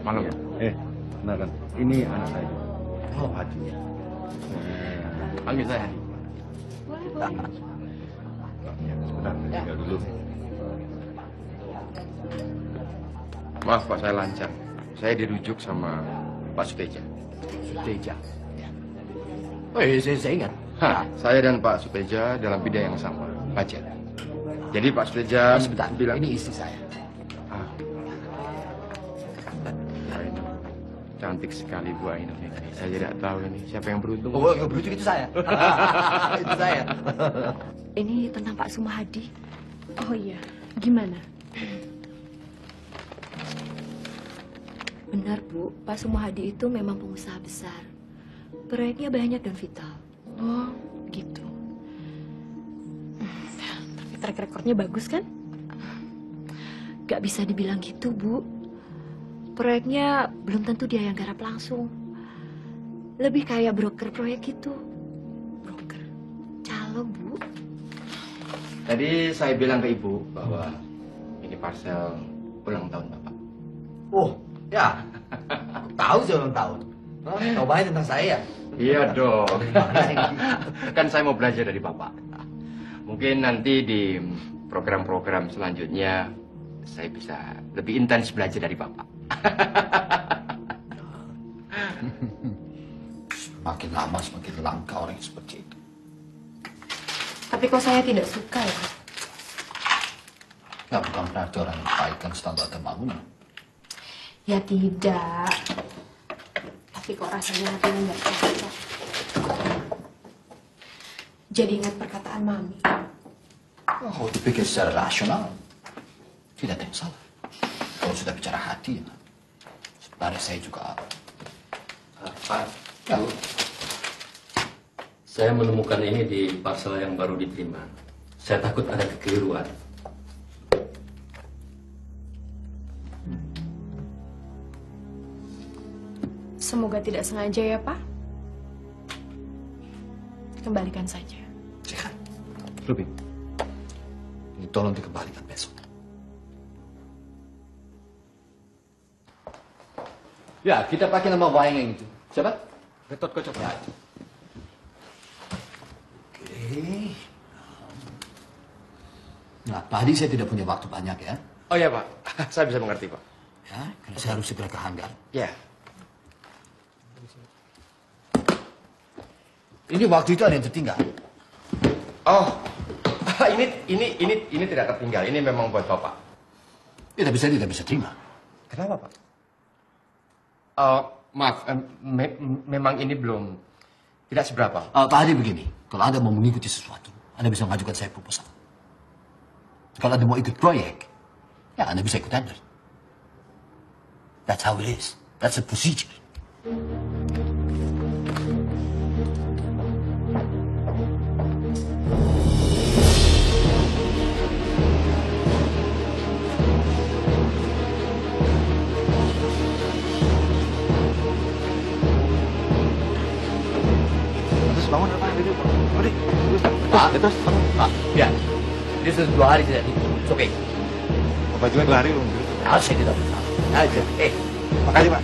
Malam. Kenalkan. Ini anak saya. Oh, Hadi. Panggil saya Hadi. Sebentar, tinggal dulu. Maaf Pak, saya lancang. Saya dirujuk sama Pak Suteja. Suteja. Ya. Oh iya, saya ingat. Saya dan Pak Suteja dalam bidang yang sama, budget. Jadi Pak Suteja Sebentar, bilang... ini istri saya. Cantik sekali Bu Ainun ini. Saya tidak tahu ini siapa yang beruntung. Oh, yang beruntung itu saya. Itu saya. Ini tentang Pak Sumahadi. Oh iya, gimana? Benar, Bu. Pak Sumahadi itu memang pengusaha besar. Proyeknya banyak dan vital. Oh, gitu. Tapi track recordnya bagus kan? Gak bisa dibilang gitu, Bu. Proyeknya belum tentu dia yang garap langsung. Lebih kayak broker proyek gitu. Broker. Calo, Bu. Tadi saya bilang ke Ibu bahwa ini parcel ulang tahun Bapak. Oh, ya. Aku tahu sih ulang tahun. Tahu banyak tentang saya. Iya dong. Kan saya mau belajar dari Bapak. Mungkin nanti di program-program selanjutnya saya bisa lebih intens belajar dari Bapak. Makin lama semakin langka orang yang seperti itu. Tapi kok saya tidak suka ya? Ya bukan berarti orang yang baik kan standar pembangunan. Ya tidak. Tapi kok rasanya hatinya nggak cocok. Jadi ingat perkataan Mami. Oh, dipikir secara rasional. Tidak ada yang salah. Kalau sudah bicara hati, ya. Sebenarnya saya juga... Pak, saya menemukan ini di parcel yang baru diterima. Saya takut ada kekeliruan. Semoga tidak sengaja ya, Pak. Kembalikan saja. Ruby, ini tolong dikembalikan besok. Ya, kita pakai nama wayang yang itu. Siapa? Gatot Kaca. Ya. Oke. Nah, tadi saya tidak punya waktu banyak ya. Oh ya Pak, saya bisa mengerti Pak. Ya, karena saya harus segera ke hanggar. Ya. Ini waktu itu ada yang tertinggal. Oh, ini tidak tertinggal. Ini memang buat Bapak. Ya, tapi saya tidak bisa terima. Kenapa Pak? Maaf, memang ini belum tidak seberapa. Pak Hadi begini, kalau Anda mau mengikuti sesuatu, Anda bisa mengajukan saya proposal. Kalau Anda mau ikut proyek, ya Anda bisa ikut tender. That's how it is. That's the procedure. Bangun apa? Udah. Pak, terus? Pak, ya. Ini sudah 2 hari tidak tidur. Oke. Bapak juga 2 hari belum. Harus saya tidak bisa. Aja. Makasih Pak.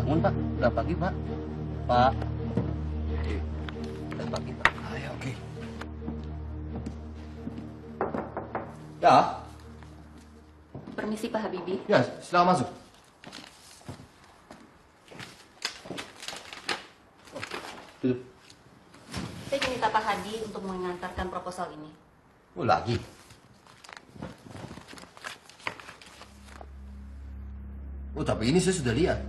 Bangun Pak, udah pagi Pak. Pak. Udah pagi Pak. Ya oke. Ya. Permisi Pak Habibie. Ya, silakan masuk. Duduk. Saya minta Pak Hadi untuk mengantarkan proposal ini. Oh, lagi. Oh, tapi ini saya sudah lihat.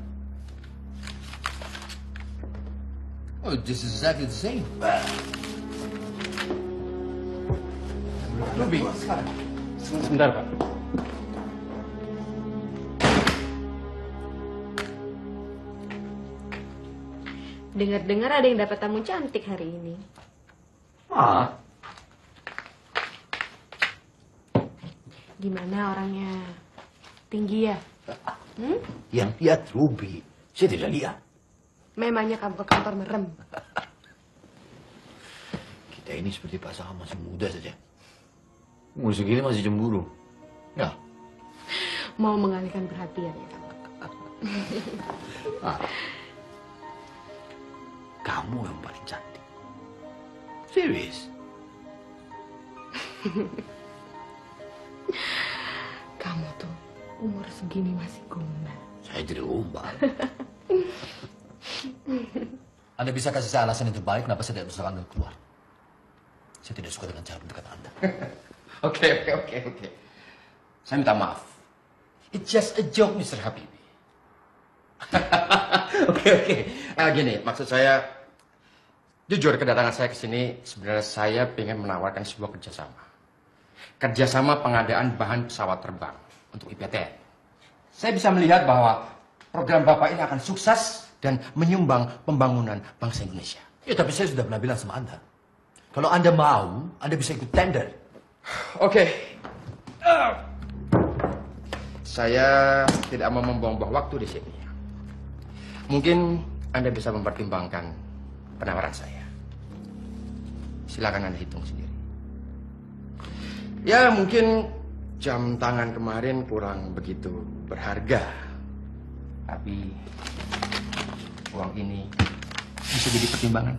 Oh, this is exactly the same. Ruby. Sebentar Pak. Dengar-dengar ada yang dapat tamu cantik hari ini. Ah. Gimana orangnya? Tinggi ya? Yang lihat Ruby. Saya tidak lihat. Memangnya kamu ke kantor merem? Kita ini seperti pasangan masih muda saja. Umur segini masih cemburu. Ya. Mau mengalihkan perhatian ya. Ah. Kamu yang paling cantik. Serius. Kamu tuh umur segini masih gombal. Saya jadi gombal. Anda bisa kasih saya alasan yang terbaik kenapa saya tidak bisa Anda keluar. Saya tidak suka dengan cara mendekat Anda. Oke. Saya minta maaf. It's just a joke, Mr. Habibie. Oke. Gini, maksud saya, jujur kedatangan saya ke sini sebenarnya saya ingin menawarkan sebuah kerjasama. Kerjasama pengadaan bahan pesawat terbang untuk IPTN. Saya bisa melihat bahwa program Bapak ini akan sukses dan menyumbang pembangunan bangsa Indonesia. Ya, tapi saya sudah pernah bilang sama Anda. Kalau Anda mau, Anda bisa ikut tender. Oke. Saya tidak mau membuang-buang waktu di sini. Mungkin Anda bisa mempertimbangkan penawaran saya. Silakan Anda hitung sendiri. Ya, mungkin jam tangan kemarin kurang begitu berharga. Tapi uang ini bisa jadi pertimbangan.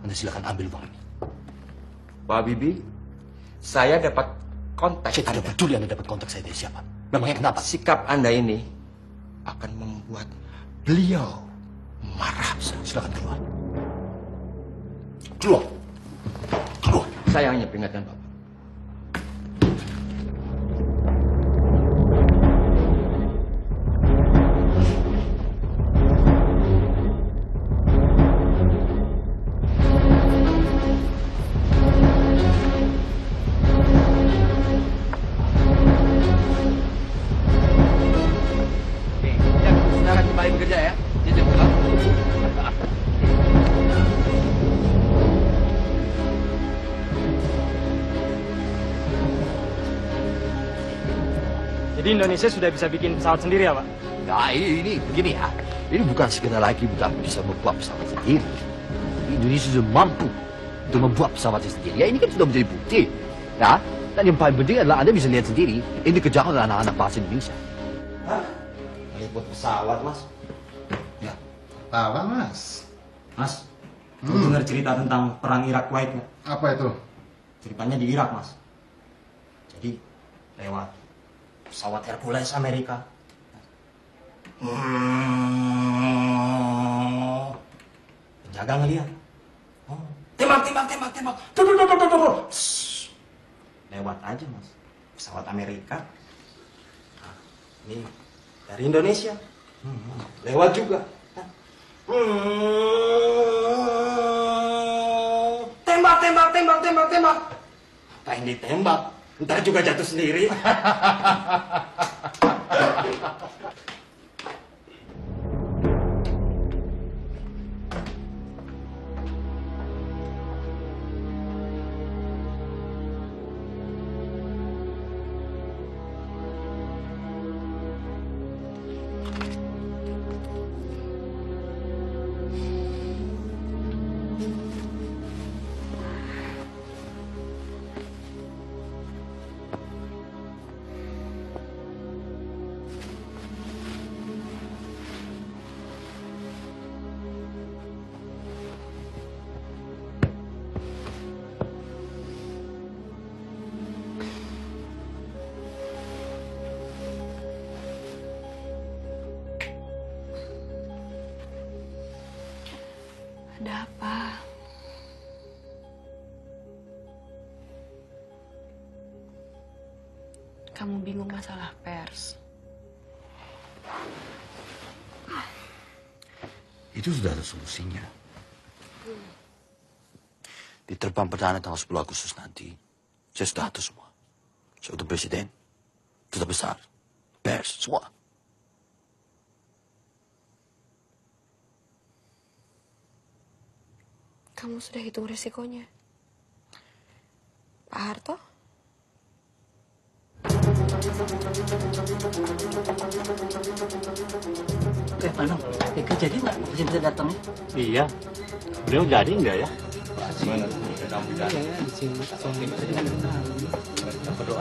Anda silakan ambil uang ini. Pak Habibie, saya dapat kontak. Saya tidak peduli Anda dapat kontak saya dari siapa. Memangnya kenapa? Sikap Anda ini akan membuat beliau marah. Silakan keluar. Keluar. Saya hanya peringatkan Bapak. Silakan kembali bekerja ya. Jam berapa? Jadi Indonesia sudah bisa bikin pesawat sendiri ya, Pak? Nah, ini begini ya. Ini bukan sekedar lagi bukan bisa membuat pesawat sendiri. Indonesia sudah mampu untuk membuat pesawatnya sendiri. Ya, ini kan sudah menjadi bukti. Ya, dan yang paling penting adalah Anda bisa lihat sendiri. Ini dikerjakan oleh anak-anak bangsa Indonesia. Hah? Lagi buat pesawat, Mas? Ya. Apa, Mas? Mas, dengar cerita tentang perang Irak Kuwait nggak? Apa itu? Ceritanya di Irak, Mas. Jadi lewat pesawat Hercules Amerika. Penjaga ngeliat. Tembak. Tuh. Lewat aja, Mas. Pesawat Amerika. Nah, ini dari Indonesia. Lewat juga. Tembak. Apa yang ditembak? Ntar juga jatuh sendiri. Ada apa? Kamu bingung masalah pers? Itu sudah ada solusinya. Di terbang perdana tanggal 10 Agustus nanti, saya sudah atur semua. Saya udah presiden, duta besar, pers, semua. Kamu sudah hitung risikonya? Pak Harto? Mana? Eka jadi nggak presiden datangnya? Iya. Beliau jadi enggak ya? Gimana?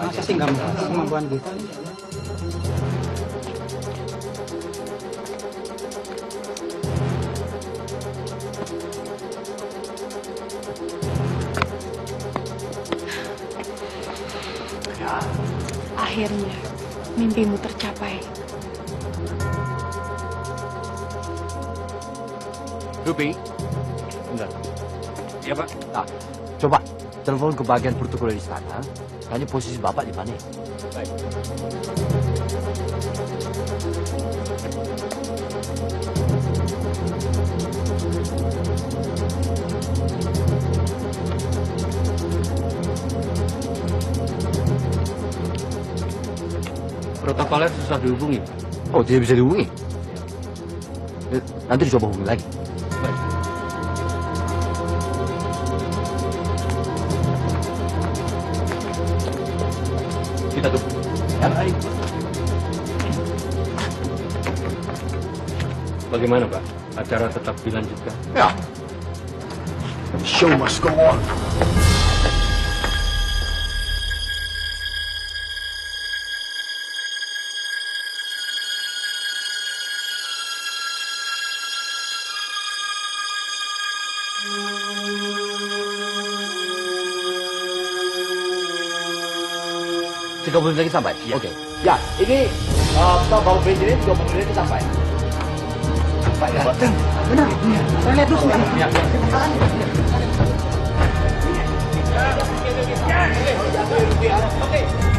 Masa sih nggak mau kemampuan kita? Akhirnya, mimpimu tercapai. Ruby? Enggak. Iya, Pak. Nah, coba telepon ke bagian protokoler istana. Tanya posisi Bapak di mana. Baik. Protokoler susah dihubungi. Oh, tidak bisa dihubungi? Nanti dicoba hubungi lagi. Baik. Kita tunggu. Ya, baik. Bagaimana, Pak? Acara tetap dilanjutkan? Ya. Show must go on. Tiga puluh menit lagi sampai. Ya. Oke. Ya, ini Bapak Presiden 20 menit lagi sampai. Sampai ya. Benar. Saya lihat dulu. Ya.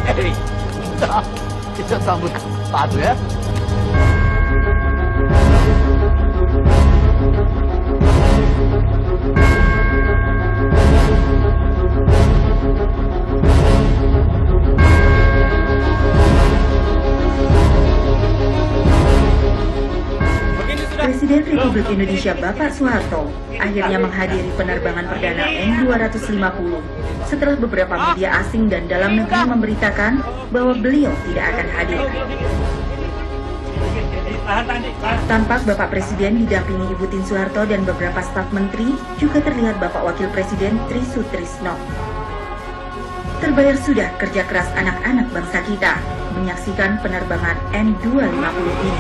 Oke. Kita sambut Pak ya. Presiden Republik Indonesia Bapak Soeharto akhirnya menghadiri penerbangan perdana N250 setelah beberapa media asing dan dalam negeri memberitakan bahwa beliau tidak akan hadir. Tampak Bapak Presiden didampingi Ibu Tien Soeharto dan beberapa staf menteri, juga terlihat Bapak Wakil Presiden Tri Sutrisno. Terbayar sudah kerja keras anak-anak bangsa kita menyaksikan penerbangan N250 ini.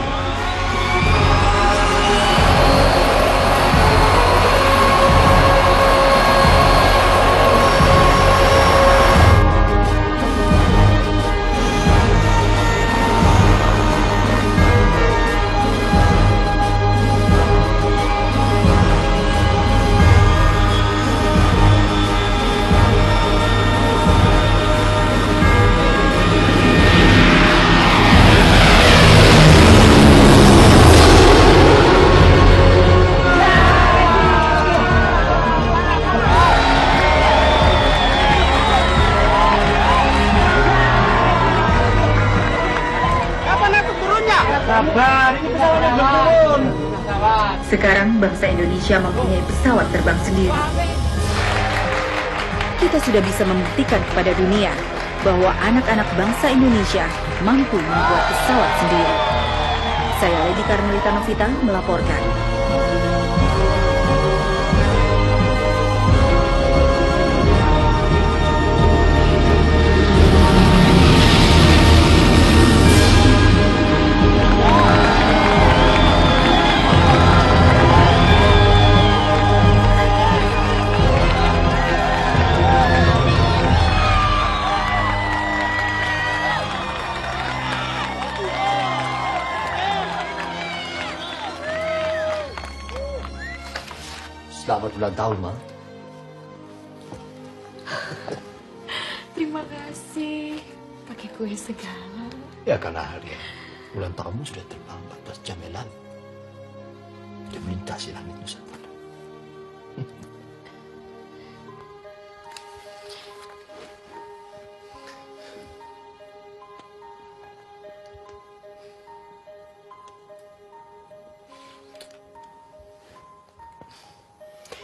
Sekarang bangsa Indonesia mempunyai pesawat terbang sendiri. Kita sudah bisa membuktikan kepada dunia bahwa anak-anak bangsa Indonesia mampu membuat pesawat sendiri. Saya Lady Karmelita Novita melaporkan. Selamat ulang tahun, Ma. Terima kasih. Pakai kue segala. Ya, karena hari ulang tahunmu sudah terbang 14 jam yang lalu. Dia melintasi langit Nusantara.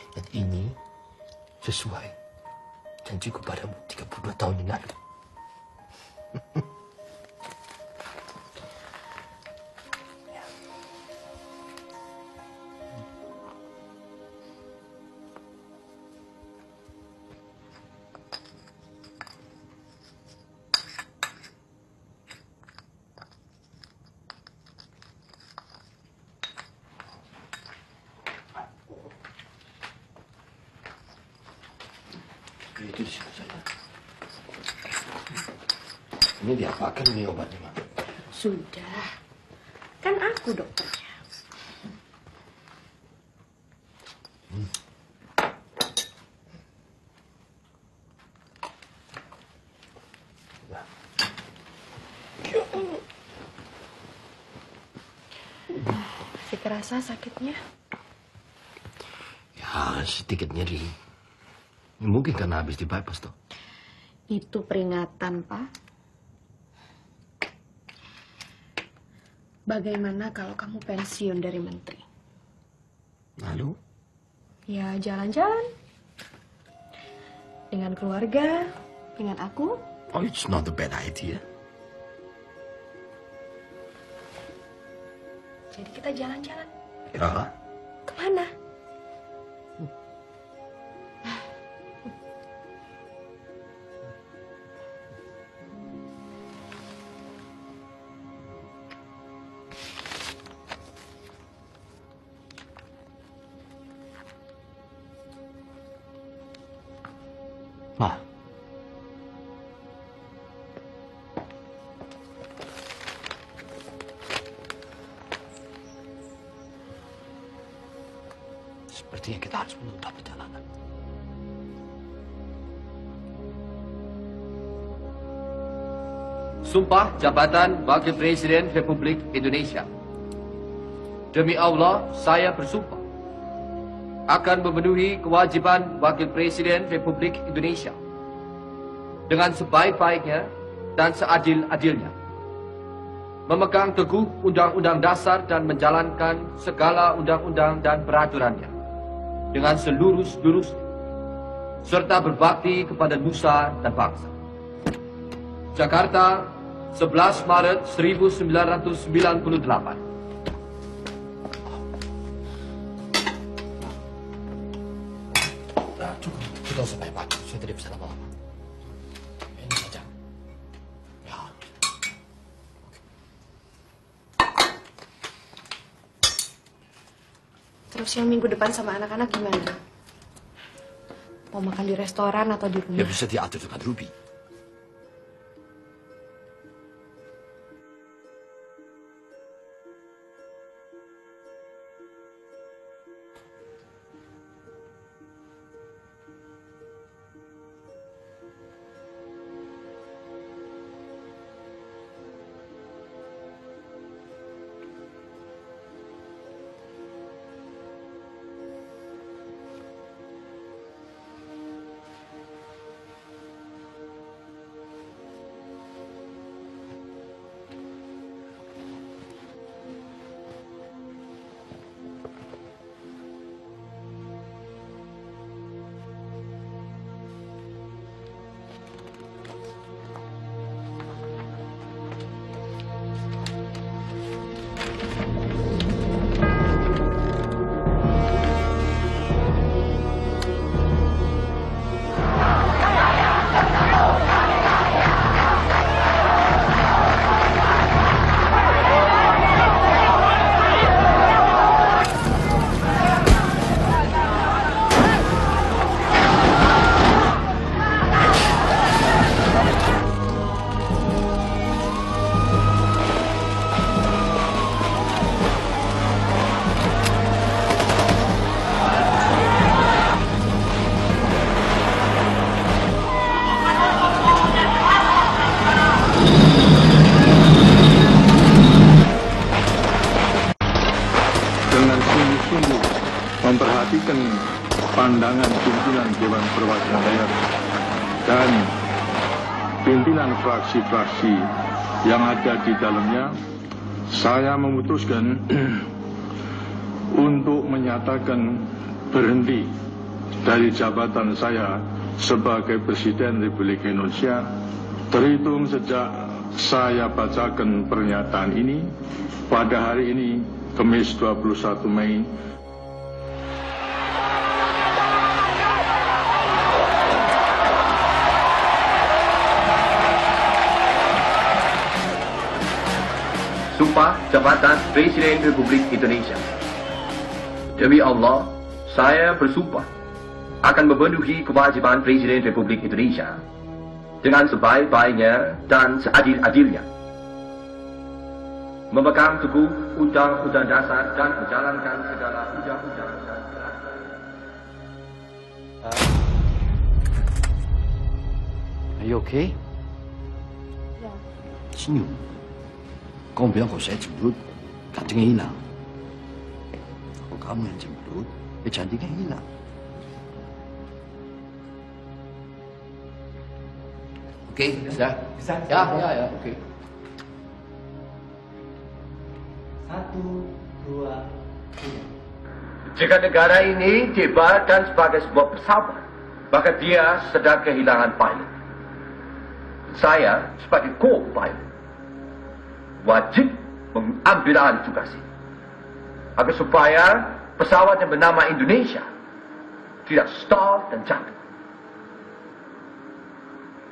Dan ini sesuai janji kepadamu 32 tahun yang lalu. Itu di sini saja. Ini diapakan nih obatnya, Mak? Sudah. Kan aku dokternya. Masih kerasa sakitnya? Ya, sedikit nyeri. Mungkin karena habis di bypass, toh. Itu peringatan, Pak. Bagaimana kalau kamu pensiun dari menteri? Lalu? Ya, jalan-jalan. Dengan keluarga, dengan aku. Oh, it's not a bad idea. Jadi kita jalan-jalan. Ya. Kemana? Ma. Sepertinya kita harus menutup perjalanan. Sumpah Jabatan Wakil Presiden Republik Indonesia. Demi Allah, saya bersumpah akan memenuhi kewajiban Wakil Presiden Republik Indonesia dengan sebaik-baiknya dan seadil-adilnya, memegang teguh Undang-Undang Dasar dan menjalankan segala undang-undang dan peraturannya dengan selurus-lurusnya, serta berbakti kepada nusa dan bangsa. Jakarta, 11 Maret 1998. Cukup, tidak usah banyak-banyak. Saya tidak bisa lama-lama. Ini saja. Ya. Terus yang minggu depan sama anak-anak gimana? Mau makan di restoran atau di rumah? Ya bisa diatur dengan Ruby. memperhatikan pandangan pimpinan Dewan Perwakilan Daerah dan pimpinan fraksi-fraksi yang ada di dalamnya, saya memutuskan untuk menyatakan berhenti dari jabatan saya sebagai Presiden Republik Indonesia terhitung sejak saya bacakan pernyataan ini pada hari ini, Kamis 21 Mei. Sumpah Jabatan Presiden Republik Indonesia. Demi Allah, saya bersumpah akan memenuhi kewajiban Presiden Republik Indonesia dengan sebaik-baiknya dan seadil-adilnya, memegang teguh Undang-Undang Dasar dan menjalankan segala undang-undang dan peraturan. Are you okay? Ya. Senyum. Kamu bilang kalau saya cemberut, kancingnya hilang. Kalau kamu yang cemberut, ya cantiknya hilang. Oke, bisa? Bisa? Ya, oke. 1, 2, 3. Jika negara ini diibaratkan sebagai sebuah pesawat, maka dia sedang kehilangan pilot. Saya sebagai co-pilot wajib mengambil alih tugas ini, agar supaya pesawat yang bernama Indonesia tidak stall dan jatuh.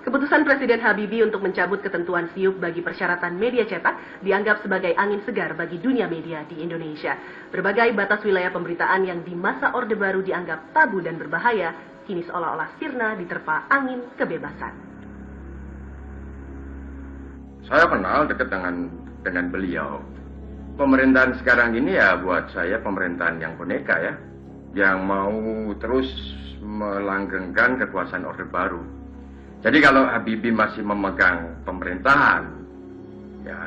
Keputusan Presiden Habibie untuk mencabut ketentuan SIUP bagi persyaratan media cetak dianggap sebagai angin segar bagi dunia media di Indonesia. Berbagai batas wilayah pemberitaan yang di masa Orde Baru dianggap tabu dan berbahaya, kini seolah-olah sirna diterpa angin kebebasan. Saya kenal dekat dengan beliau. Pemerintahan sekarang ini ya buat saya pemerintahan yang boneka ya, yang mau terus melanggengkan kekuasaan Orde Baru. Jadi kalau Habibie masih memegang pemerintahan, ya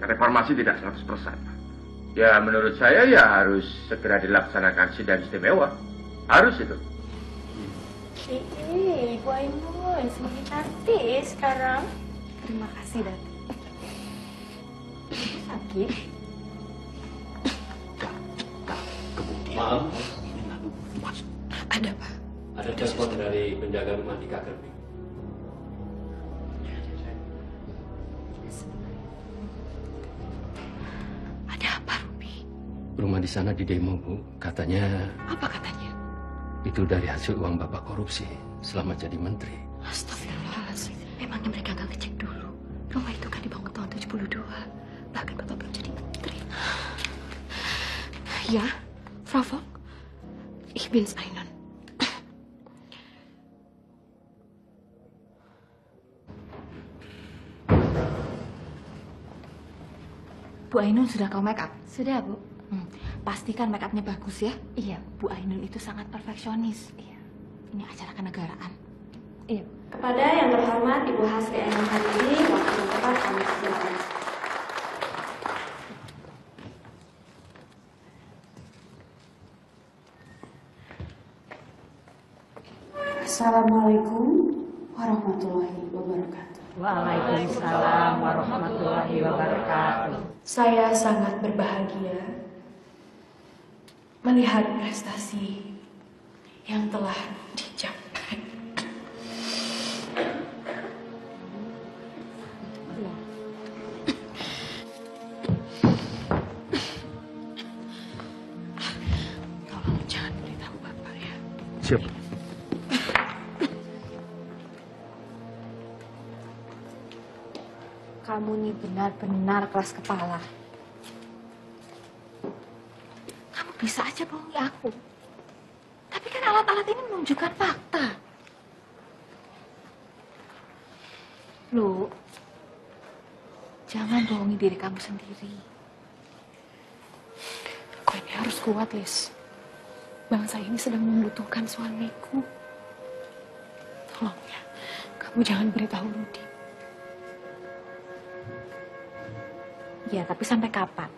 reformasi tidak 100%. Ya menurut saya ya harus segera dilaksanakan sidang istimewa. Harus itu. Ibu Ainun semakin cantik sekarang. Terima kasih, Datu. Sakit. Maaf. Ada, Pak. Ada telepon dari penjaga rumah di Kakerbi. Rumah di sana di demo, Bu. Katanya... Apa katanya? Itu dari hasil uang Bapak korupsi selama jadi menteri. Astagfirullahaladzim. Memangnya mereka nggak ngecek dulu? Rumah itu kan dibangun tahun 72. Bahkan Bapak belum jadi menteri. Ya, Frau Fong. Ich bin's Ainun. Bu Ainun sudah kau make up? Sudah, Bu. Pastikan make upnya bagus ya. Iya. Bu Ainun itu sangat perfeksionis. Iya. Ini acara kenegaraan. Iya. Kepada yang terhormat Ibu Hasri Ainun Habibie, waktu tepat kami persilakan. Assalamualaikum warahmatullahi wabarakatuh. Waalaikumsalam warahmatullahi wabarakatuh. Saya sangat berbahagia melihat prestasi yang telah dicapai. Tolong jangan beritahu Bapak ya. Siap. Kamu nih benar-benar keras kepala. Kamu bisa aja bohongi aku. Tapi kan alat-alat ini menunjukkan fakta. Lu, jangan bohongi diri kamu sendiri. Aku ini harus kuat, Lis. Bangsa ini sedang membutuhkan suamiku. Tolong ya, kamu jangan beritahu Rudi. Ya, tapi sampai kapan?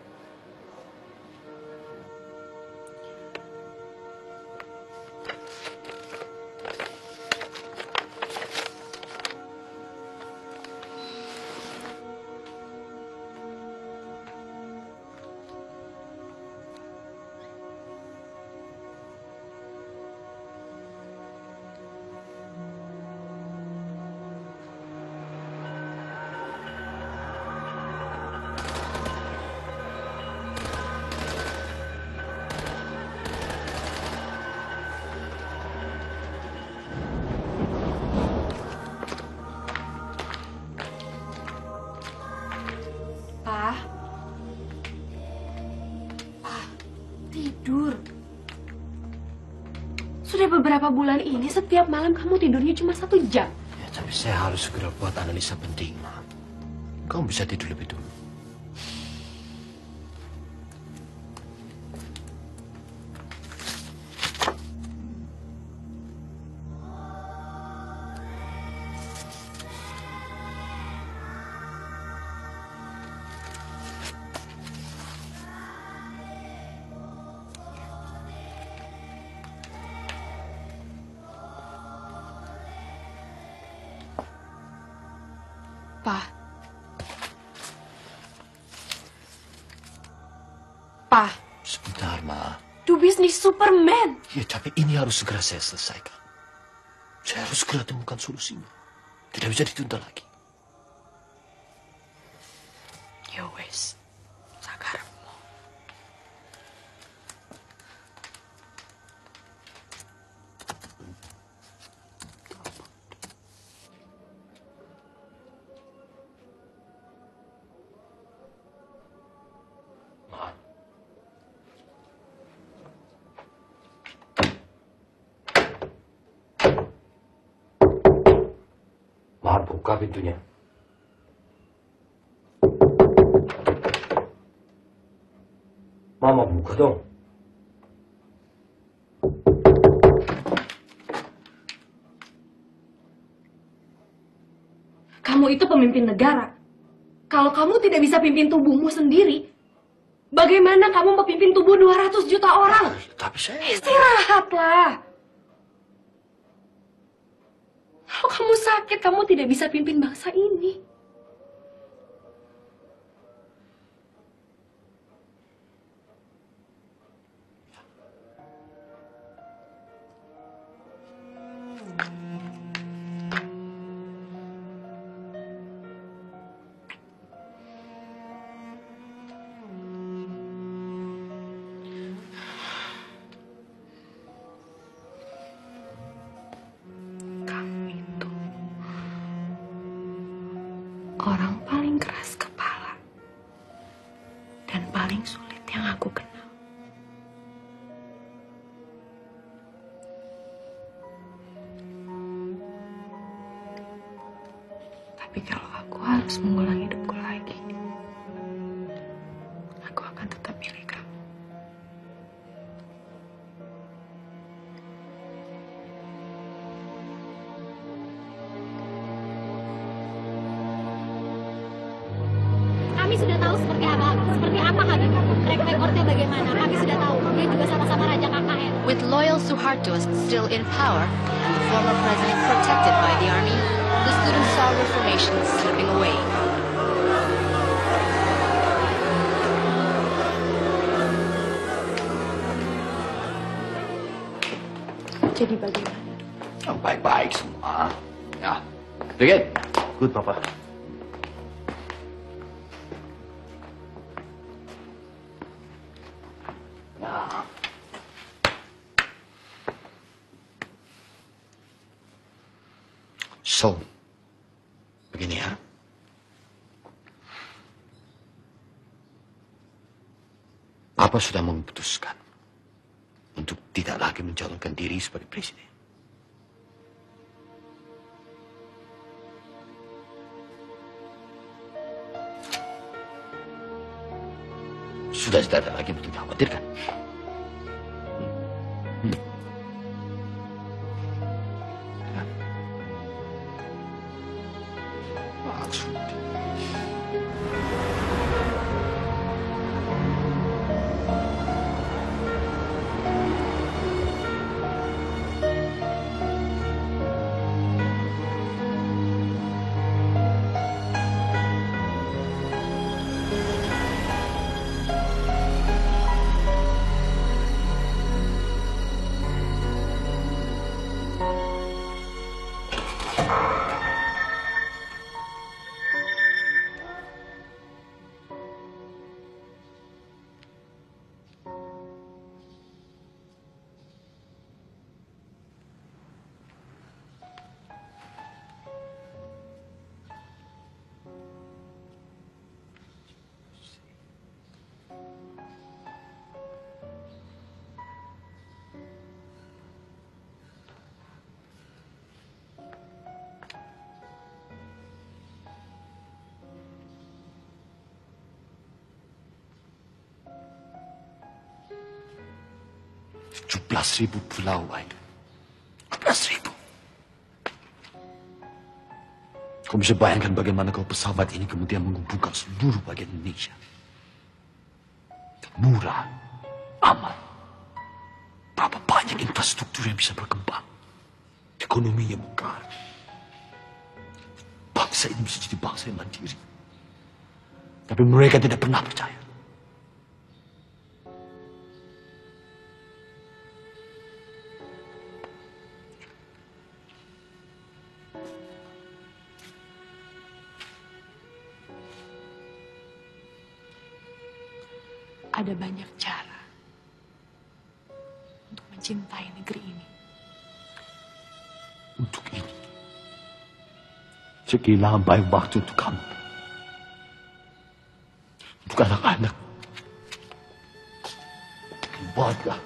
Sudah beberapa bulan ini setiap malam kamu tidurnya cuma 1 jam. Ya, tapi saya harus segera buat analisa penting, Ma. Kamu bisa tidur lebih dulu. Pa. Sebentar, Ma. Do bisnis Superman. Ya, tapi ini harus segera saya selesaikan. Saya harus segera temukan solusinya. Tidak bisa ditunda lagi. Ya wes, sakarepmu. Ma, buka pintunya. Mama, buka dong. Kamu itu pemimpin negara. Kalau kamu tidak bisa pimpin tubuhmu sendiri, bagaimana kamu memimpin tubuh 200 juta orang? Tapi saya... Istirahatlah. Kalau kamu sakit, kamu tidak bisa pimpin bangsa ini. Orang paling keras kepala dan paling sulit yang aku kenal. Tapi kalau aku harus mengulang hidupku lagi, aku akan tetap pilih kamu. Kami sudah tahu seperti apa Habib. Track recordnya bagaimana. Kami sudah tahu. Dia juga sama-sama Raja KKN. With loyal Suharto still in power and the former president protected by the army, the students saw reformation slipping away. Jadi bagaimana? Oh, baik-baik semua. Ya, Brigade. Good, Papa. So, begini ya. Papa sudah memutuskan untuk tidak lagi mencalonkan diri sebagai presiden. Sudah tidak ada lagi untuk dikhawatirkan. Maksud. 17.000 pulau, Aida. 17.000. Kau bisa bayangkan bagaimana kalau pesawat ini kemudian menghubungkan seluruh bagian Indonesia. Murah, aman. Berapa banyak infrastruktur yang bisa berkembang. Ekonominya mekar. Bangsa ini bisa jadi bangsa yang mandiri. Tapi mereka tidak pernah percaya. Ada banyak cara untuk mencintai negeri ini. Untuk ini, saya kehilangan banyak waktu untuk kamu. Untuk anak-anak. Keluarga.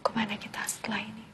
Kemana kita setelah ini?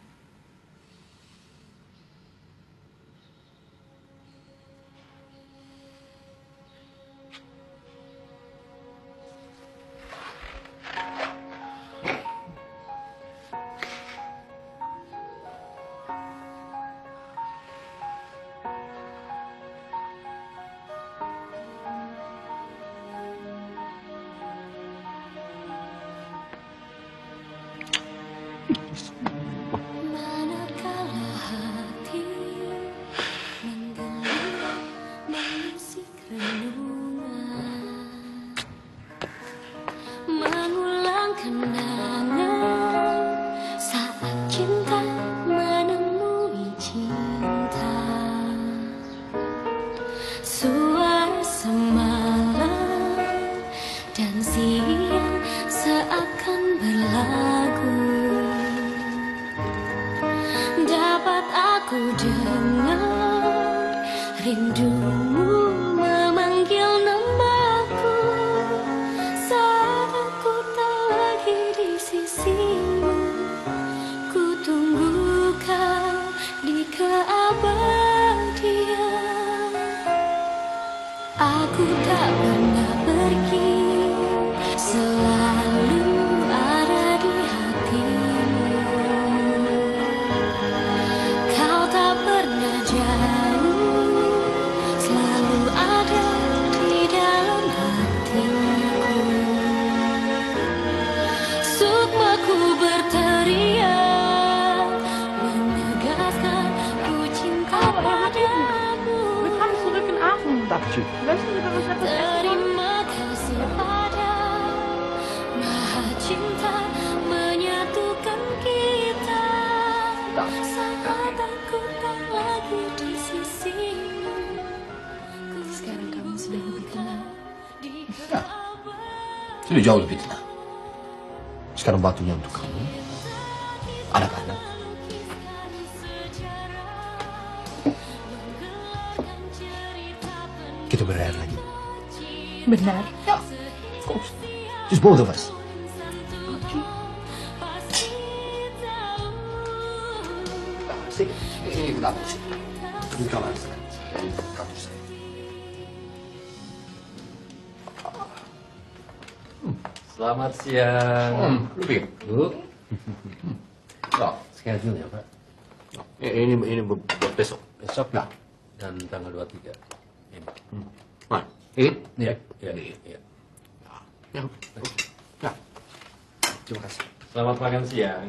Terima kasih pada Maha Cinta menyatukan kita. Saat aku tak lagi di sisimu. Sekarang kamu sudah lebih tenang. Sudah jauh lebih tenang. Sekarang waktunya untuk kamu, anak-anak. Kita berlayar lagi. Benar? Ya, of course. Just both of us. Ini kenapa sih? Di kamar. Kamu saya. Selamat siang. Lebih. Bu. Schedule ya, Pak? Ini buat besok. Besok ya? Dan tanggal 23. Nah, ini? Iya. Ya. Ya. Terima kasih. Selamat makan siang.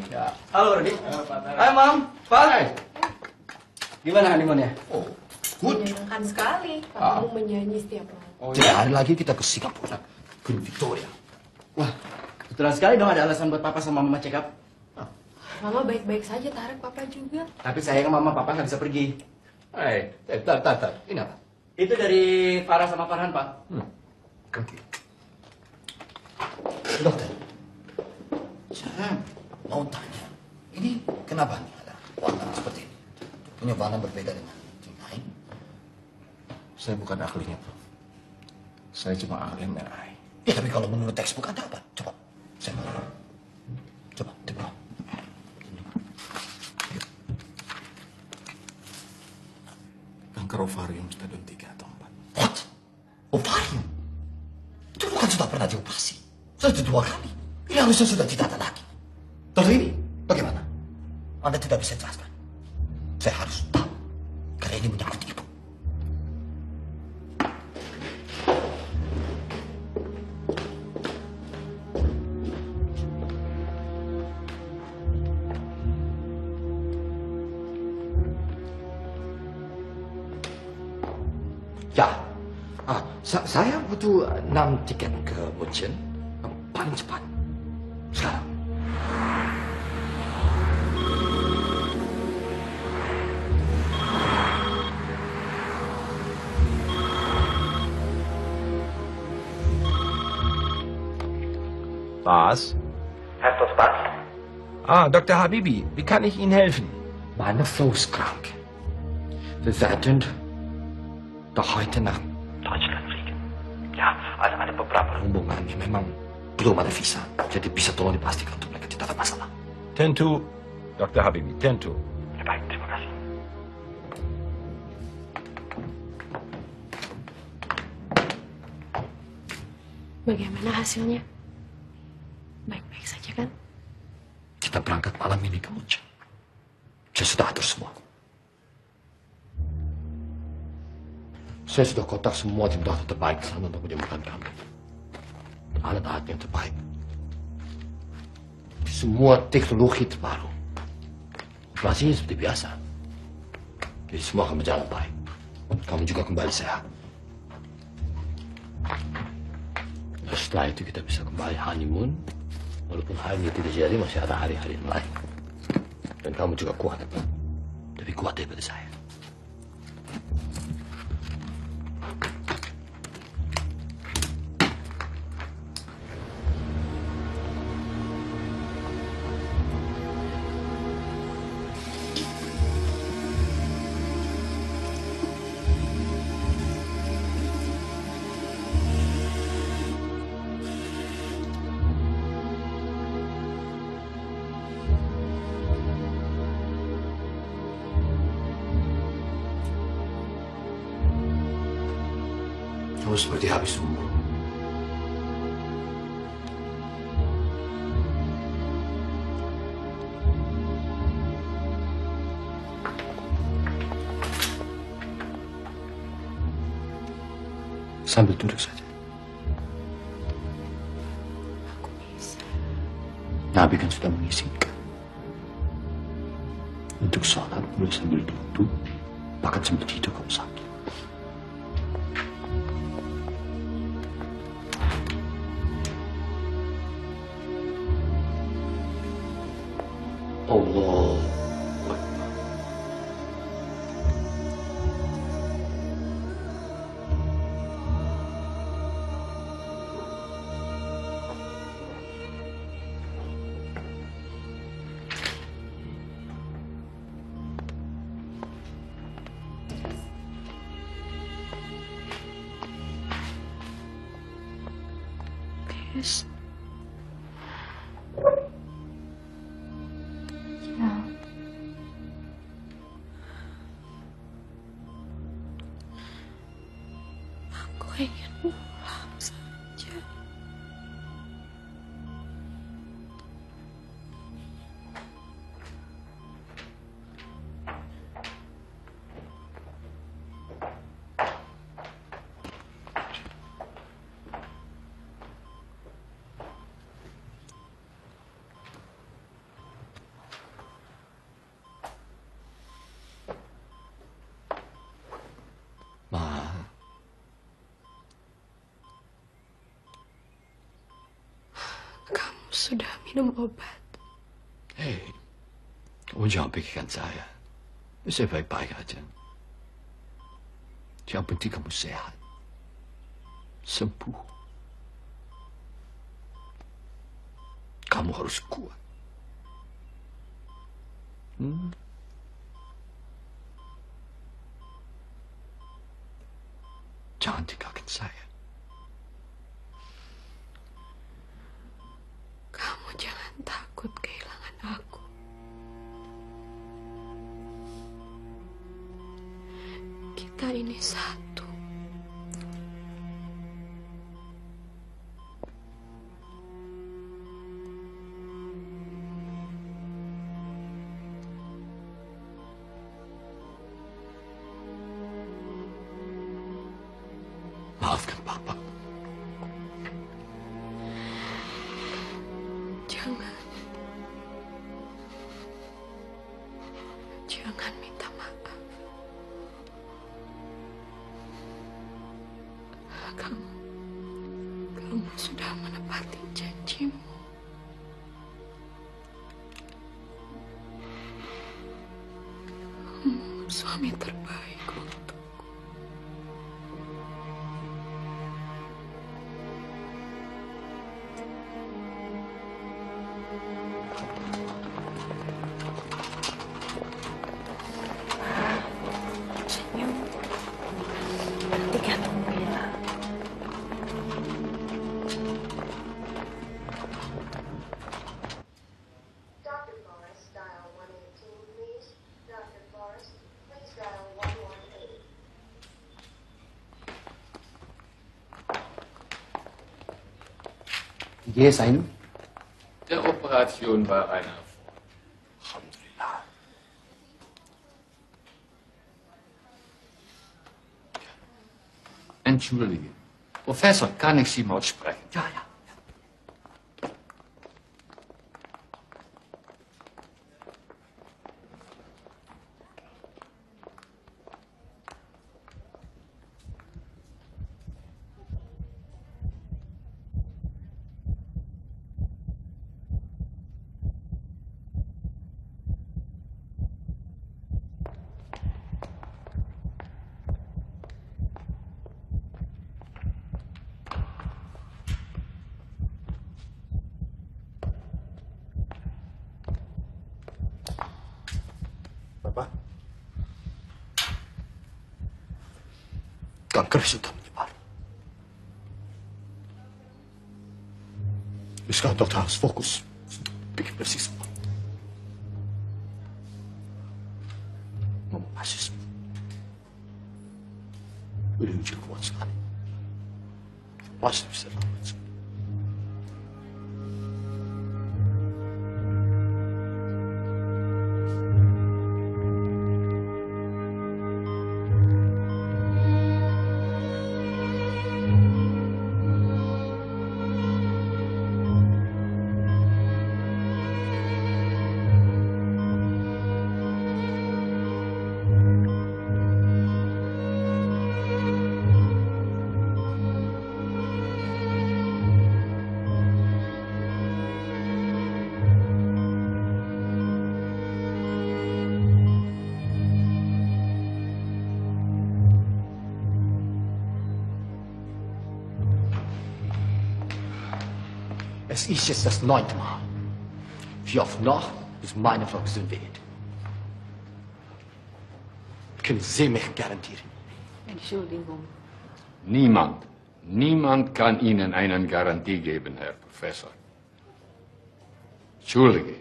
Halo, Rudi. Hai, Mam. Pak. Gimana honeymoonnya? Oh, Menyenangkan sekali. Papamu menyanyi setiap malam. 3 hari lagi kita ke Singapura, Queen Victoria. Wah, kebetulan sekali dong ada alasan buat papa sama mama check up. Mama baik-baik saja, Tarek papa juga. Tapi sayang mama papa nggak bisa pergi. Tar. Ini apa? Itu dari Farah sama Farhan, Pak. Dokter, saya mau tanya, ini kenapa nih ada warna seperti ini? Ini warna berbeda dengan yang lain. Saya bukan ahlinya, Prof. Saya cuma ahli MRI. Ya, tapi kalau menurut textbook ada apa? Coba, saya mau. Coba, coba. Kanker ovarium stadium 3 atau 4. What? Ovarium? Itu bukan sudah pernah dioperasi. Sudah 2 kali. Ini harusnya sudah tidak ada lagi. Lalu ini, bagaimana? Anda tidak bisa jelaskan. Saya harus tahu. Karena ini menyangkut ibu. Ya, saya butuh 6 tiket ke Munchen paling cepat. Sekarang. Was? Herr Stotz. Dr. Habibi, wie kann ich Ihnen helfen? Meine Frau ist krank. Wir werden doch heute nach Deutschland fliegen. Ya, ada beberapa rombongan yang memang belum ada visa. Jadi bisa tolong dipastikan untuk mereka tidak ada masalah. Tentu, Dr. Habibi, tentu. Ya, baik, terima kasih. Bagaimana hasilnya? Baik-baik saja kan? Kita berangkat malam ini ke Munchen. Saya sudah atur semua. Saya sudah kontak semua tim dokter terbaik di sana untuk menyembuhkan kamu. Alat-alat yang terbaik. Semua teknologi terbaru. Operasinya seperti biasa. Jadi semua akan berjalan baik. Kamu juga kembali sehat. Nah, setelah itu kita bisa kembali honeymoon. Walaupun hari ini tidak jadi, masih ada hari-hari yang lain. Dan kamu juga kuat. Lebih kuat daripada saya. Kamu seperti habis umur. Sambil duduk saja. Aku bisa. Nabi kan sudah mengizinkan. Untuk sholat boleh sambil duduk, bahkan sambil tidur kalau sakit. Allah. Yes. Ya. Aku ingin pulang saja. sudah minum obat. Hei, kamu jangan pikirkan saya. Saya baik-baik aja. Yang penting kamu sehat. Sembuh. Kamu harus kuat. Jangan tinggalkan saya. Kamu jangan takut kehilangan aku. Kita ini satu. Maafkan Papa. Jangan. Jangan minta maaf. Kamu sudah menepati janjimu. Suami terbaik untukku. Senyum. Nanti gantung Bella. Wie geht es Ihnen? Der Operation war ein Erfolg. Alhamdulillah. Entschuldige. Professor, kann ich Sie mal sprechen? Ja, ja. Bapak, kanker sudah menyebar. Sekarang dokter harus fokus untuk bikin bersih semua. Mama masih sembuh. Udah ujian kuat sekali. Masih bisa rawat semua. Es ist jetzt das 9. Mal. Wie oft noch, bis meine Frau gesund wird? Können Sie mich garantieren? Entschuldigung. Niemand kann Ihnen eine Garantie geben, Herr Professor. Entschuldige.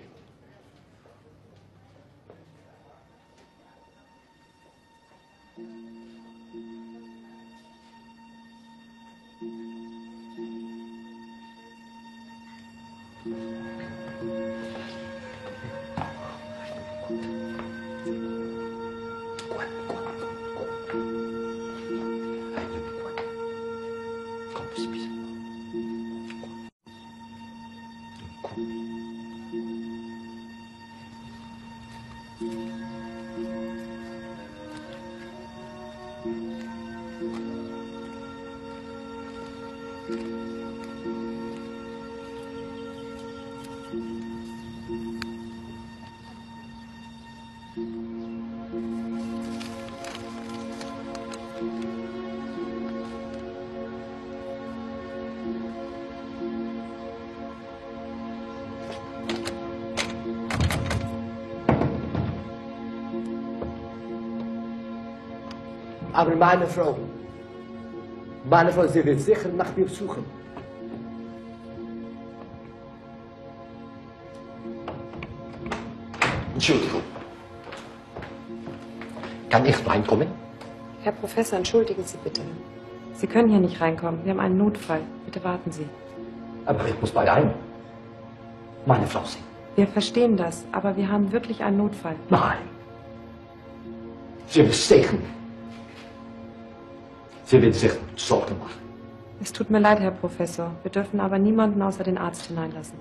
Aber meine Frau, sie wird sicher nach mir suchen. Entschuldigung. Kann ich reinkommen? Herr Professor, entschuldigen Sie bitte. Sie können hier nicht reinkommen. Wir haben einen Notfall. Bitte warten Sie. Aber ich muss bei einem. Meine Frau sehen. Wir verstehen das, aber wir haben wirklich einen Notfall. Nein. Sie mistaken. Sie wird sich Sorgen machen. Es tut mir leid, Herr Professor. Wir dürfen aber niemanden außer den Arzt hineinlassen.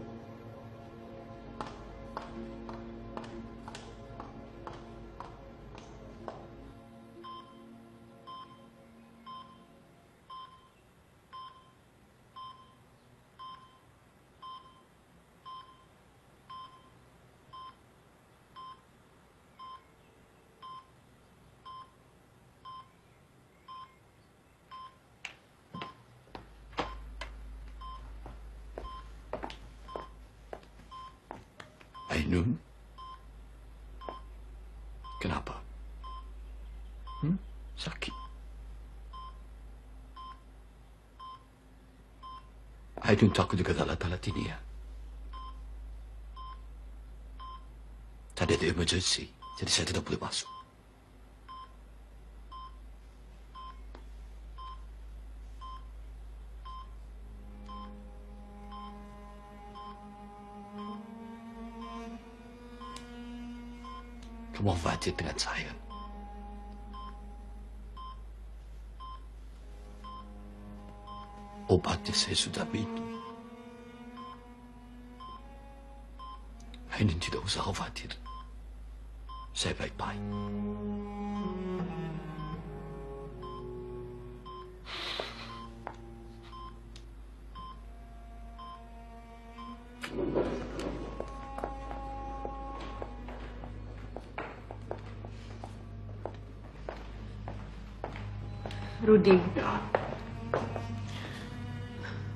Ainun? Kenapa? Sakit? Ainun takut juga alat-alat ini ya. Tadi ada emergency, jadi saya tidak boleh masuk. Kamu wajib dengan saya. Obatnya saya sudah minum. Ainun tidak usah khawatir. Saya baik-baik. Rudi,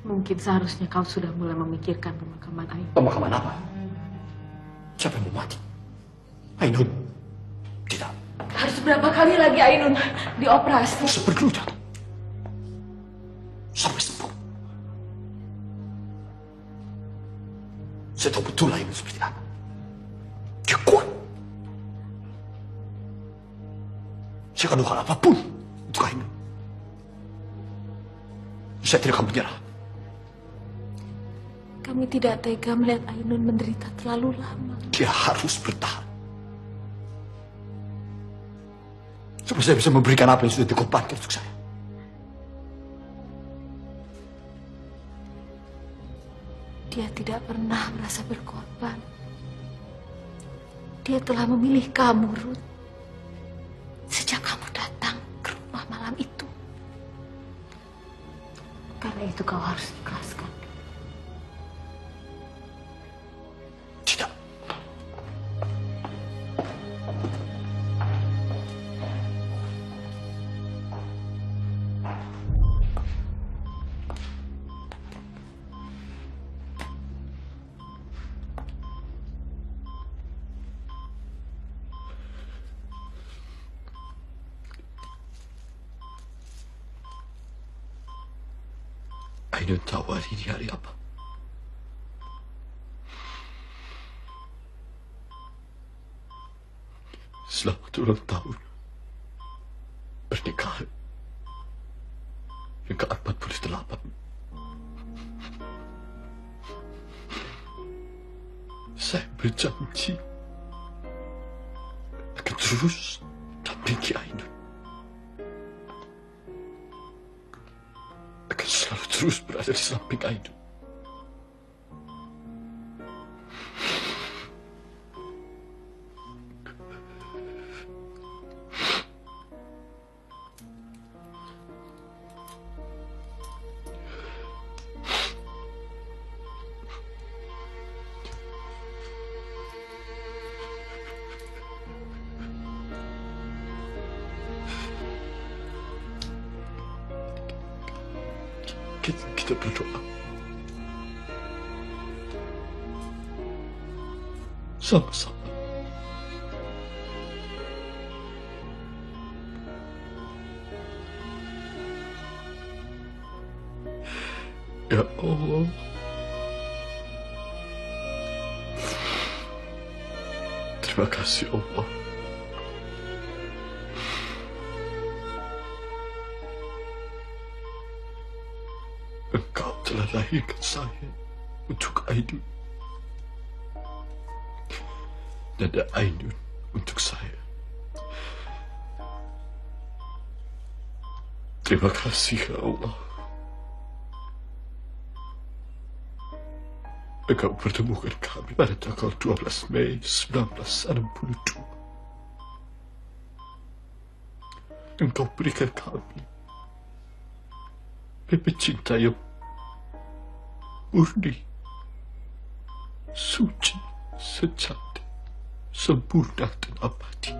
mungkin seharusnya kau sudah mulai memikirkan pemakaman Ainun. Pemakaman apa? Siapa yang mau mati? Ainun? Tidak. Harus berapa kali lagi Ainun dioperasi? Seperlunya. Sampai sembuh. Saya tahu betul Ainun seperti apa. Dia kuat. Saya akan lakukan apapun untuk Ainun. Saya tidak akan menyerah. Kami tidak tega melihat Ainun menderita terlalu lama. Dia harus bertahan. Supaya saya bisa memberikan apa yang sudah dikorbankan untuk saya. Dia tidak pernah merasa berkorban. Dia telah memilih kamu, Ruth. Sejak kamu datang ke rumah malam itu. Karena itu kau harus ikhlaskan. Tidak. Ainun tahu hari ini hari apa? Selamat ulang tahun pernikahan yang ke-48. Saya berjanji akan terus dampingi Ainun. Akan selalu terus berada di samping Ainun. Kita berdoa. Sama-sama. Ya Allah. Terima kasih Allah. Engkau telah lahirkan saya untuk Ainun. Dan Ainun untuk saya. Terima kasih ya Allah. Engkau pertemukan kami pada tanggal 12 Mei 1962. Engkau berikan kami mimpi cinta yang murni, suci, sejati, sempurna dan abadi.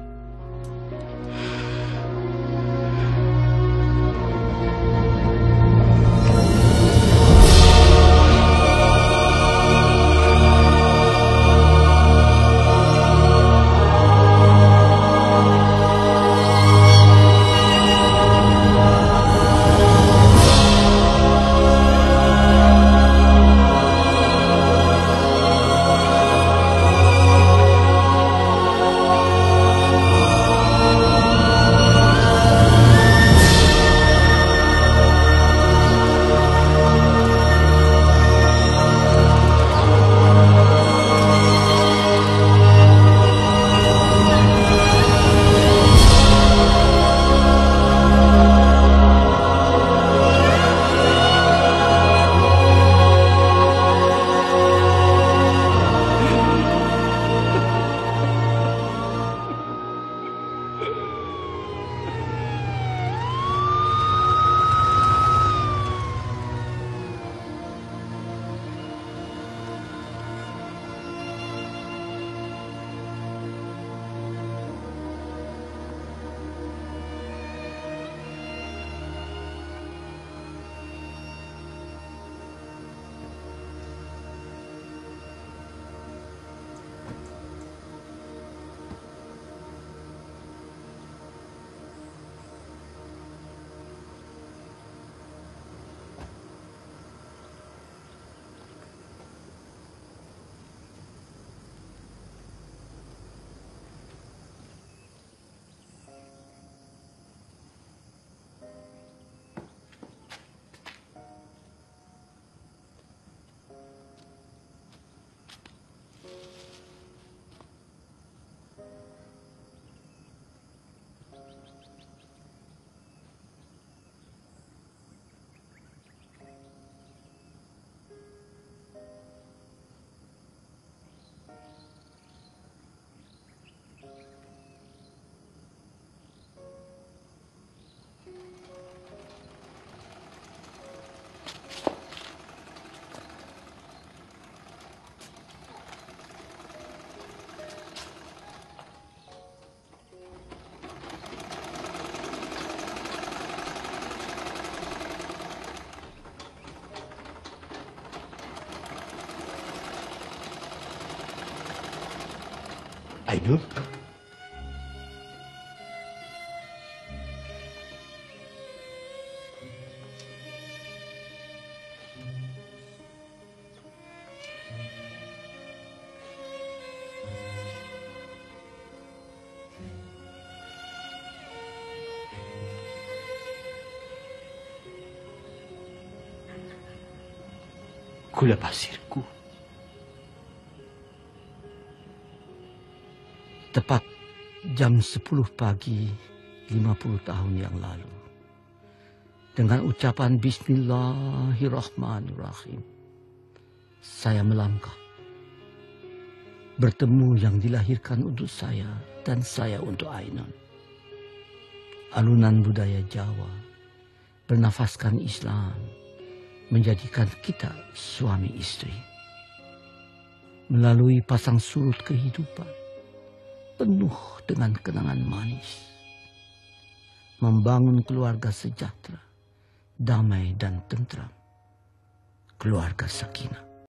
Ainun? Gula pasirku. Tepat jam 10 pagi 50 tahun yang lalu. Dengan ucapan Bismillahirrahmanirrahim. Saya melangkah. Bertemu yang dilahirkan untuk saya dan saya untuk Ainun. Alunan budaya Jawa. Bernafaskan Islam. Menjadikan kita suami istri. Melalui pasang surut kehidupan, penuh dengan kenangan manis. Membangun keluarga sejahtera, damai dan tentram. Keluarga sakinah.